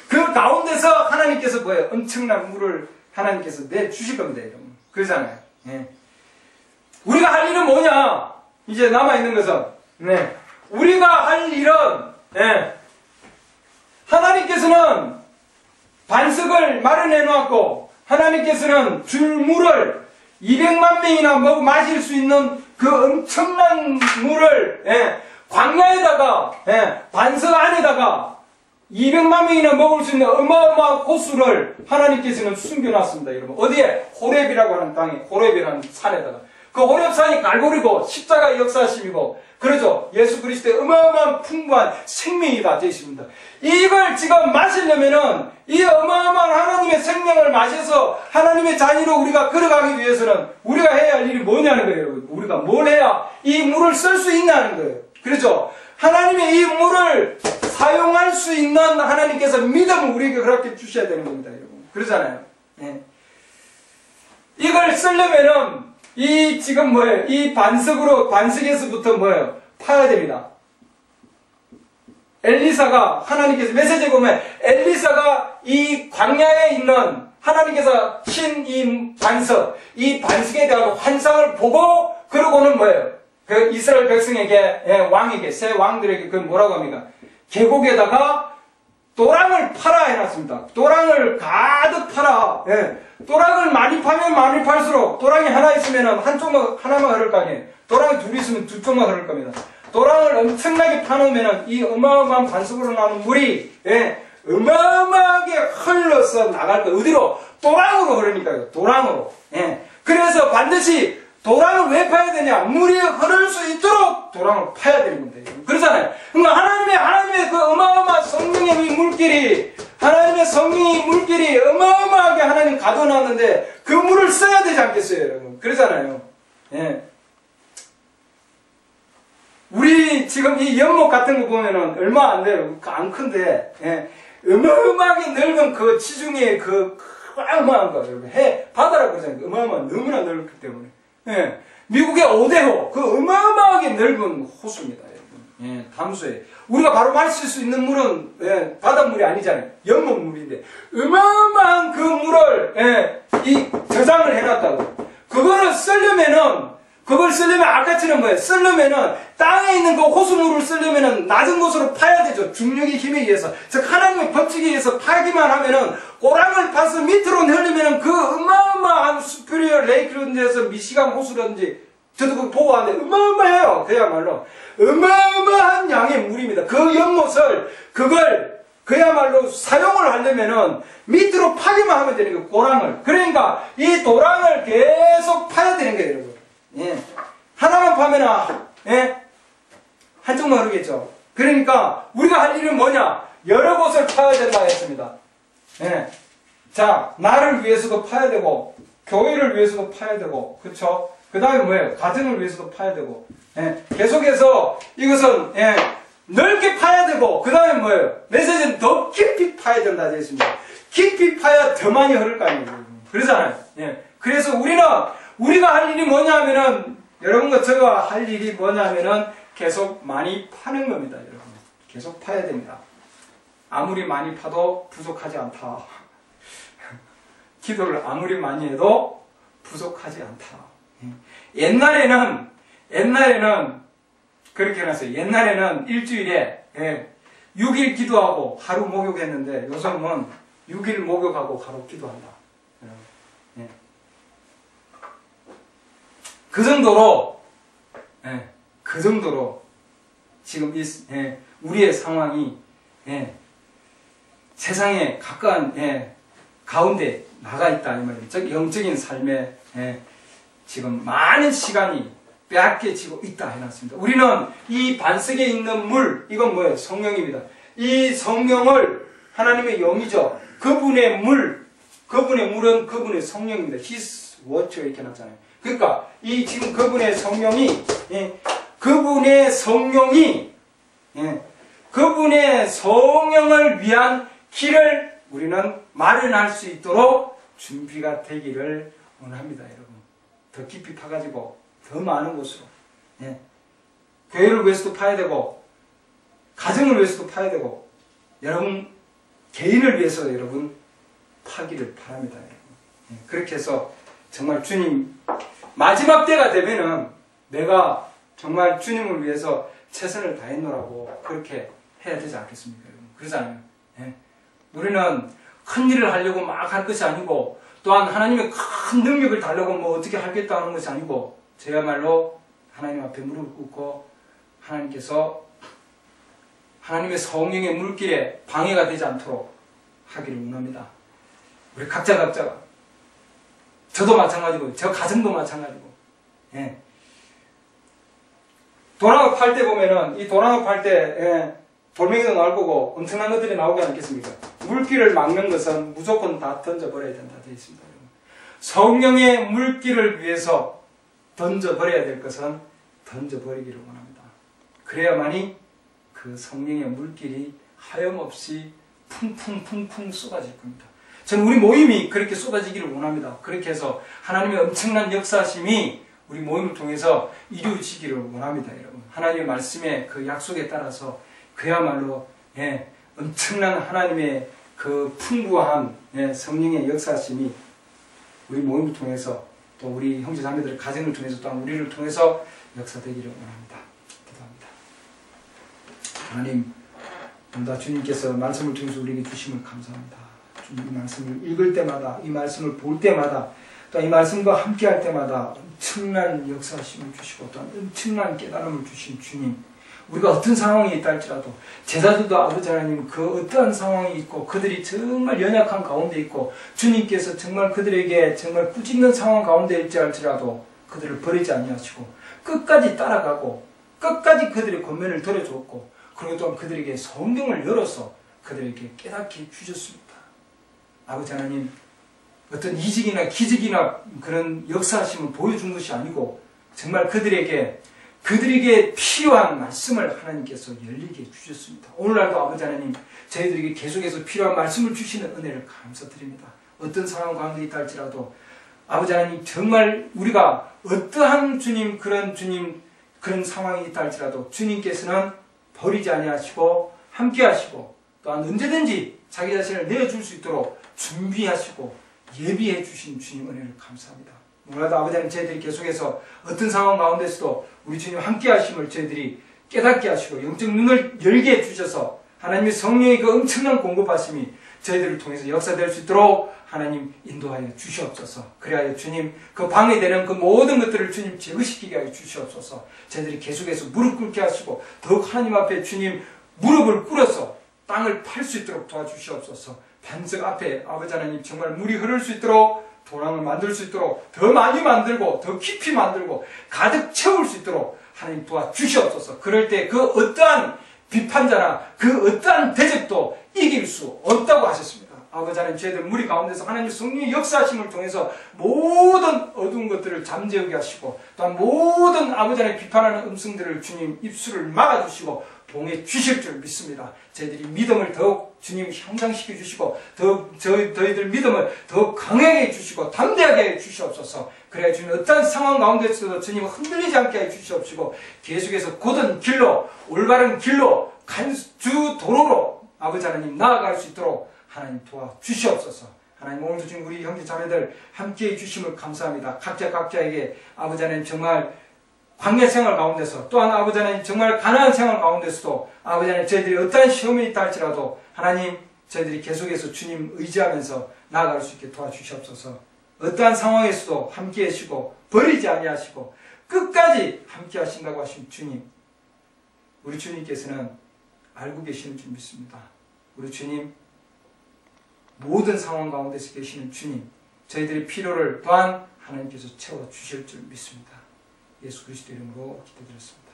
그 가운데서 하나님께서 뭐예요? 엄청난 물을 하나님께서 내주실 겁니다, 여러분. 그러잖아요. 우리가 할 일은 뭐냐? 이제 남아있는 것은 우리가 할 일은 하나님께서는 반석을 마련해 놓았고 하나님께서는 줄 물을 200만 명이나 마실 수 있는 그 엄청난 물을 광야에다가, 반석 안에다가 200만 명이나 먹을 수 있는 어마어마한 호수를 하나님께서는 숨겨놨습니다, 여러분. 어디에? 호렙이라고 하는 땅에, 호렙이라는 산에다가. 그 호렙산이 갈고리고 십자가의 역사심이고, 그러죠. 예수 그리스도의 어마어마한 풍부한 생명이 다 되십니다. 이걸 지금 마시려면은 이 어마어마한 하나님의 생명을 마셔서 하나님의 자녀로 우리가 걸어가기 위해서는 우리가 해야 할 일이 뭐냐는 거예요, 여러분. 우리가 뭘 해야 이 물을 쓸 수 있냐는 거예요. 그렇죠. 하나님의 이 물을 사용할 수 있는 하나님께서 믿음을 우리에게 허락해 주셔야 되는 겁니다, 여러분. 그러잖아요. 예. 이걸 쓰려면은 이 지금 뭐예요? 이 반석에서부터 뭐예요? 파야 됩니다. 엘리사가 하나님께서 메시지에 보면 엘리사가 이 광야에 있는 하나님께서 신 이 반석, 이 반석에 대한 환상을 보고 그러고는 뭐예요? 그 이스라엘 백성에게, 왕에게, 새 왕들에게 그 뭐라고 합니까? 계곡에다가 도랑을 팔아 해놨습니다. 도랑을 가득 팔아. 도랑을 많이 파면 많이 팔수록 도랑이 하나 있으면 하나만 흐를 거 아니에요. 도랑이 둘이 있으면 두 쪽만 흐를 겁니다. 도랑을 엄청나게 파놓으면 이 어마어마한 반석으로 나오는 물이 어마어마하게 흘러서 나갈 거예요. 어디로? 도랑으로 흐르니까요. 도랑으로. 그래서 반드시 도랑을 왜 파야 되냐? 물이 흐를 수 있도록 도랑을 파야 되는 건데. 그러잖아요. 그러니까 하나님의 그 어마어마한 성령의 이 물길이, 하나님의 성령의 물길이 어마어마하게 하나님 가둬놨는데 그 물을 써야 되지 않겠어요, 여러분? 그러잖아요. 우리 지금 이 연못 같은 거 보면은 얼마 안 돼요. 안 큰데, 어마어마하게 넓은 그 지중해 그 어마어마한 거, 여러분. 바다라고 그러잖아요. 어마어마한, 너무나 넓기 때문에. 미국의 오데호, 그 어마어마하게 넓은 호수입니다, 여러분. 담수에. 우리가 바로 마실 수 있는 물은, 바닷물이 아니잖아요. 연못물인데, 어마어마한 그 물을, 저장을 해놨다고. 그걸 쓰려면 아까처럼 뭐예요? 쓰려면은, 땅에 있는 그 호수물을 쓰려면은, 낮은 곳으로 파야 되죠. 중력의 힘에 의해서. 즉, 하나님의 법칙에 의해서 파기만 하면은, 꼬랑을 파서 밑으로 흘리면은, 그 어마어마한 수피리어 레이크라든지 미시간 호수라든지, 저도 그거 보고 왔는데, 어마어마해요. 그야말로. 어마어마한 양의 물입니다. 그 연못을, 그야말로 사용을 하려면은, 밑으로 파기만 하면 되는 거예요. 꼬랑을. 그러니까, 이 도랑을 계속 파야 되는 거예요, 여러분. 하나만 파면, 한쪽만 흐르겠죠. 그러니까, 우리가 할 일은 뭐냐? 여러 곳을 파야 된다 했습니다. 자, 나를 위해서도 파야 되고, 교회를 위해서도 파야 되고, 그쵸? 그 다음에 뭐예요? 가정을 위해서도 파야 되고, 계속해서 이것은, 넓게 파야 되고, 그 다음에 뭐예요? 메시지는 더 깊이 파야 된다 했습니다. 깊이 파야 더 많이 흐를 거 아니에요. 그러잖아요. 그래서 우리가 할 일이 뭐냐면은, 여러분과 저가 할 일이 뭐냐면은, 계속 많이 파는 겁니다, 여러분. 계속 파야 됩니다. 아무리 많이 파도 부족하지 않다. 기도를 아무리 많이 해도 부족하지 않다. 옛날에는 그렇게 해놨어요. 옛날에는 일주일에 6일 기도하고 하루 목욕했는데 요즘은 6일 목욕하고 하루 기도한다. 그 정도로 지금 우리의 상황이 세상에 가까운 가운데 나가 있다 이 말이에요. 즉 영적인 삶에 지금 많은 시간이 빼앗겨지고 있다 해놨습니다. 우리는 이 반석에 있는 물, 이건 뭐예요? 성령입니다. 이 성령을 하나님의 영이죠. 그분의 물은 그분의 성령입니다. His water 이렇게 해놨잖아요. 그러니까 이 지금 그분의 성령이 그분의 성령을 위한 길을 우리는 마련할 수 있도록 준비가 되기를 원합니다, 여러분. 더 깊이 파가지고 더 많은 곳으로 교회를 위해서도 파야 되고 가정을 위해서도 파야 되고 여러분 개인을 위해서 여러분 파기를 바랍니다, 여러분. 그렇게 해서 정말 주님 마지막 때가 되면은 내가 정말 주님을 위해서 최선을 다했노라고 그렇게 해야 되지 않겠습니까, 여러분? 그러잖아요. 우리는 큰 일을 하려고 막 할 것이 아니고 또한 하나님의 큰 능력을 달라고 뭐 어떻게 하겠다 하는 것이 아니고 저야말로 하나님 앞에 무릎 꿇고 하나님께서 하나님의 성령의 물길에 방해가 되지 않도록 하기를 원합니다. 우리 각자가 저도 마찬가지고 저 가정도 마찬가지고 예. 도랑을 팔 때 보면은 이 도랑을 팔 때 돌멩이도 나올 거고 엄청난 것들이 나오지 않겠습니까? 물길을 막는 것은 무조건 다 던져버려야 된다 되어 있습니다. 성령의 물길을 위해서 던져버려야 될 것은 던져버리기를 원합니다. 그래야만이 그 성령의 물길이 하염없이 풍풍 쏟아질 겁니다. 저는 우리 모임이 그렇게 쏟아지기를 원합니다. 그렇게 해서 하나님의 엄청난 역사심이 우리 모임을 통해서 이루어지기를 원합니다, 여러분. 하나님의 말씀의 그 약속에 따라서 그야말로 엄청난 하나님의 그 풍부한 성령의 역사심이 우리 모임을 통해서 또 우리 형제 자매들의 가정을 통해서 또한 우리를 통해서 역사되기를 원합니다. 기도합니다. 하나님, 오늘 주님께서 말씀을 통해서 우리에게 주심을 감사합니다. 주님, 이 말씀을 읽을 때마다, 이 말씀을 볼 때마다, 또 이 말씀과 함께 할 때마다 엄청난 역사심을 주시고 또한 엄청난 깨달음을 주신 주님, 우리가 어떤 상황이 있다 할지라도 제자들도 아버지 하나님 그 어떠한 상황이 있고 그들이 정말 연약한 가운데 있고 주님께서 정말 그들에게 정말 꾸짖는 상황 가운데 있지 할지라도 그들을 버리지 아니하시고 끝까지 따라가고 끝까지 그들의 권면을 들어줬고 그리고 또한 그들에게 성경을 열어서 그들에게 깨닫게 해주셨습니다. 아버지 하나님, 어떤 이직이나 기직이나 그런 역사하심을 보여준 것이 아니고 정말 그들에게 필요한 말씀을 하나님께서 열리게 해주셨습니다. 오늘날도 아버지 하나님, 저희들에게 계속해서 필요한 말씀을 주시는 은혜를 감사드립니다. 어떤 상황 가운데 있다 할지라도 아버지 하나님, 정말 우리가 어떠한 그런 상황이 있다 할지라도 주님께서는 버리지 아니하시고 함께 하시고 또한 언제든지 자기 자신을 내어줄 수 있도록 준비하시고 예비해 주신 주님 은혜를 감사합니다. 오늘도 아버지 하나님, 저희들이 계속해서 어떤 상황 가운데서도 우리 주님 함께 하심을 저희들이 깨닫게 하시고 영적 눈을 열게 해주셔서 하나님의 성령의 그 엄청난 공급하심이 저희들을 통해서 역사될 수 있도록 하나님 인도하여 주시옵소서. 그래야 주님 그 방해되는 그 모든 것들을 주님 제거시키게 하여 주시옵소서. 저희들이 계속해서 무릎 꿇게 하시고 더욱 하나님 앞에 주님 무릎을 꿇어서 땅을 팔 수 있도록 도와주시옵소서. 반석 앞에 아버지 하나님 정말 물이 흐를 수 있도록 도랑을 만들 수 있도록 더 많이 만들고 더 깊이 만들고 가득 채울 수 있도록 하나님 도와주시옵소서. 그럴 때 그 어떠한 비판자나 그 어떠한 대적도 이길 수 없다고 하셨습니다. 아버지 하나님, 저희들 무리 가운데서 하나님 성령의 역사하심을 통해서 모든 어두운 것들을 잠재우게 하시고 또한 모든 아버지 하나님 비판하는 음성들을 주님 입술을 막아주시고 봉해 주실 줄 믿습니다. 저희들이 믿음을 더욱 주님 향상시켜 주시고 더욱 저희들 믿음을 더욱 강하게 해주시고 담대하게 해주시옵소서. 그래야 주님 어떤 상황 가운데서도 주님 흔들리지 않게 해주시옵시고 계속해서 곧은 길로 올바른 길로 간주 도로로 아버지 하나님 나아갈 수 있도록 하나님 도와주시옵소서. 하나님, 오늘도 지금 우리 형제 자매들 함께해 주심을 감사합니다. 각자에게 아버지 하나님 정말 관계 생활 가운데서 또한 아버지 하나님 정말 가난한 생활 가운데서도 아버지 하나님 저희들이 어떠한 시험이 있다 할지라도 하나님 저희들이 계속해서 주님 의지하면서 나아갈 수 있게 도와주시옵소서. 어떠한 상황에서도 함께 하시고 버리지 아니하시고 끝까지 함께 하신다고 하신 주님, 우리 주님께서는 알고 계시는 줄 믿습니다. 우리 주님, 모든 상황 가운데서 계시는 주님, 저희들의 필요를 또한 하나님께서 채워주실 줄 믿습니다. 예수 그리스도 이름으로 기도드렸습니다.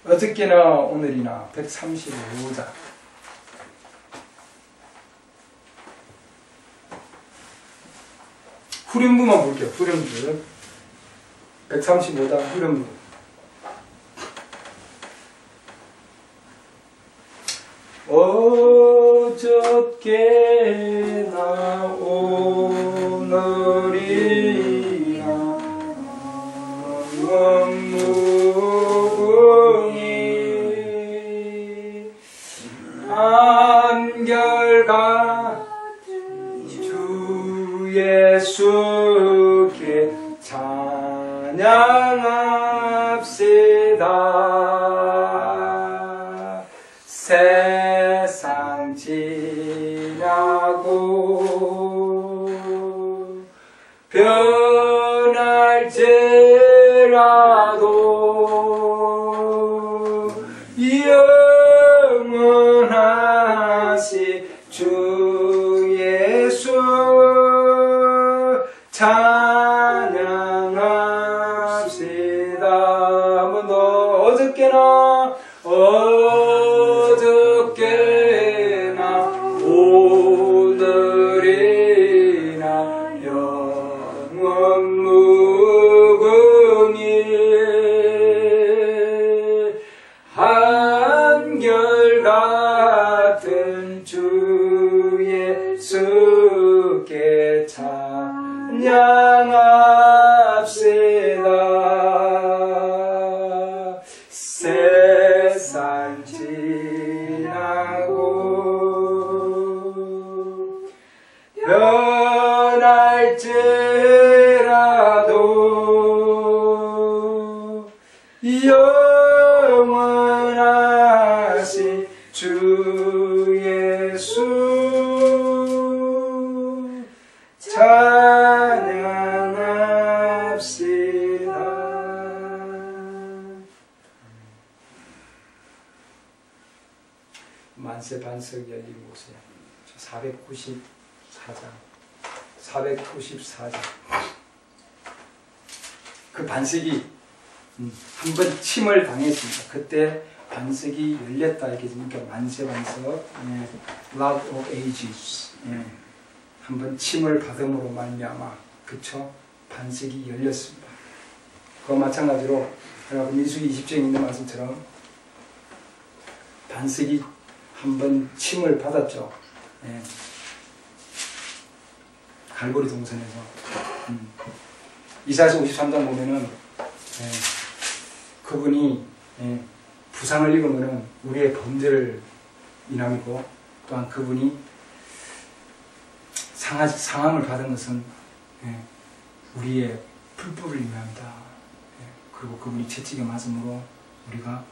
아멘. 어저께나 오늘이나 135장 후렴부만 볼게요. 후렴부 135장 후렴부. 어저께나 오늘이나 무궁히 한결같 주 예수께 찬양합시다. 세상 지나고 찬양합시다. 한 번 더. 어저께나 오늘이나 영원 무궁히 한결같은 주 예수께 찬양합시다. 세상 지나고 변할지라도 영원하신 주 예수 찬양합시다. 만세 반석 열린 곳에 494장 그 반석이 한 번 침을 당했습니다. 그때 반석이 열렸다 이렇게 그러니까 만세 반석, Love of Ages, 한 번 침을 받음으로 말미암아 그쵸 반석이 열렸습니다. 그와 마찬가지로 여러분 민수기 20장에 있는 말씀처럼 반석이 한 번 침을 받았죠. 갈보리 동산에서. 이사야서 53장 보면은 그분이 부상을 입으면은 우리의 범죄를 인함이고 또한 그분이 상함을 받은 것은 우리의 불법을 인함이다. 그리고 그분이 채찍에 맞음으로 우리가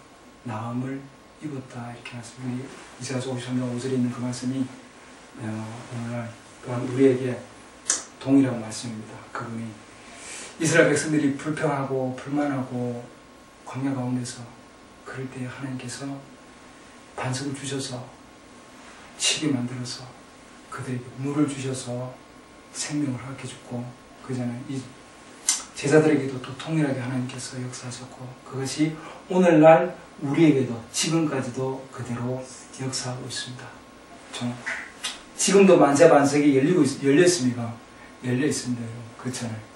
나음을 입었다 이렇게 말씀이 이사야서 53장 5절에 있는 그 말씀이 오늘날 또한 우리에게 동일한 말씀입니다. 그분이 이스라엘 백성들이 불평하고 불만하고 광야 가운데서 그럴 때 하나님께서 반석을 주셔서 치게 만들어서 그들에게 물을 주셔서 생명을 허락해 주고 그전에 이 제자들에게도 또 통일하게 하나님께서 역사하셨고 그것이 오늘날 우리에게도 지금까지도 그대로 역사하고 있습니다. 지금도 만세 반석이 열려 있습니다. 열려 있습니다. 그렇잖아요.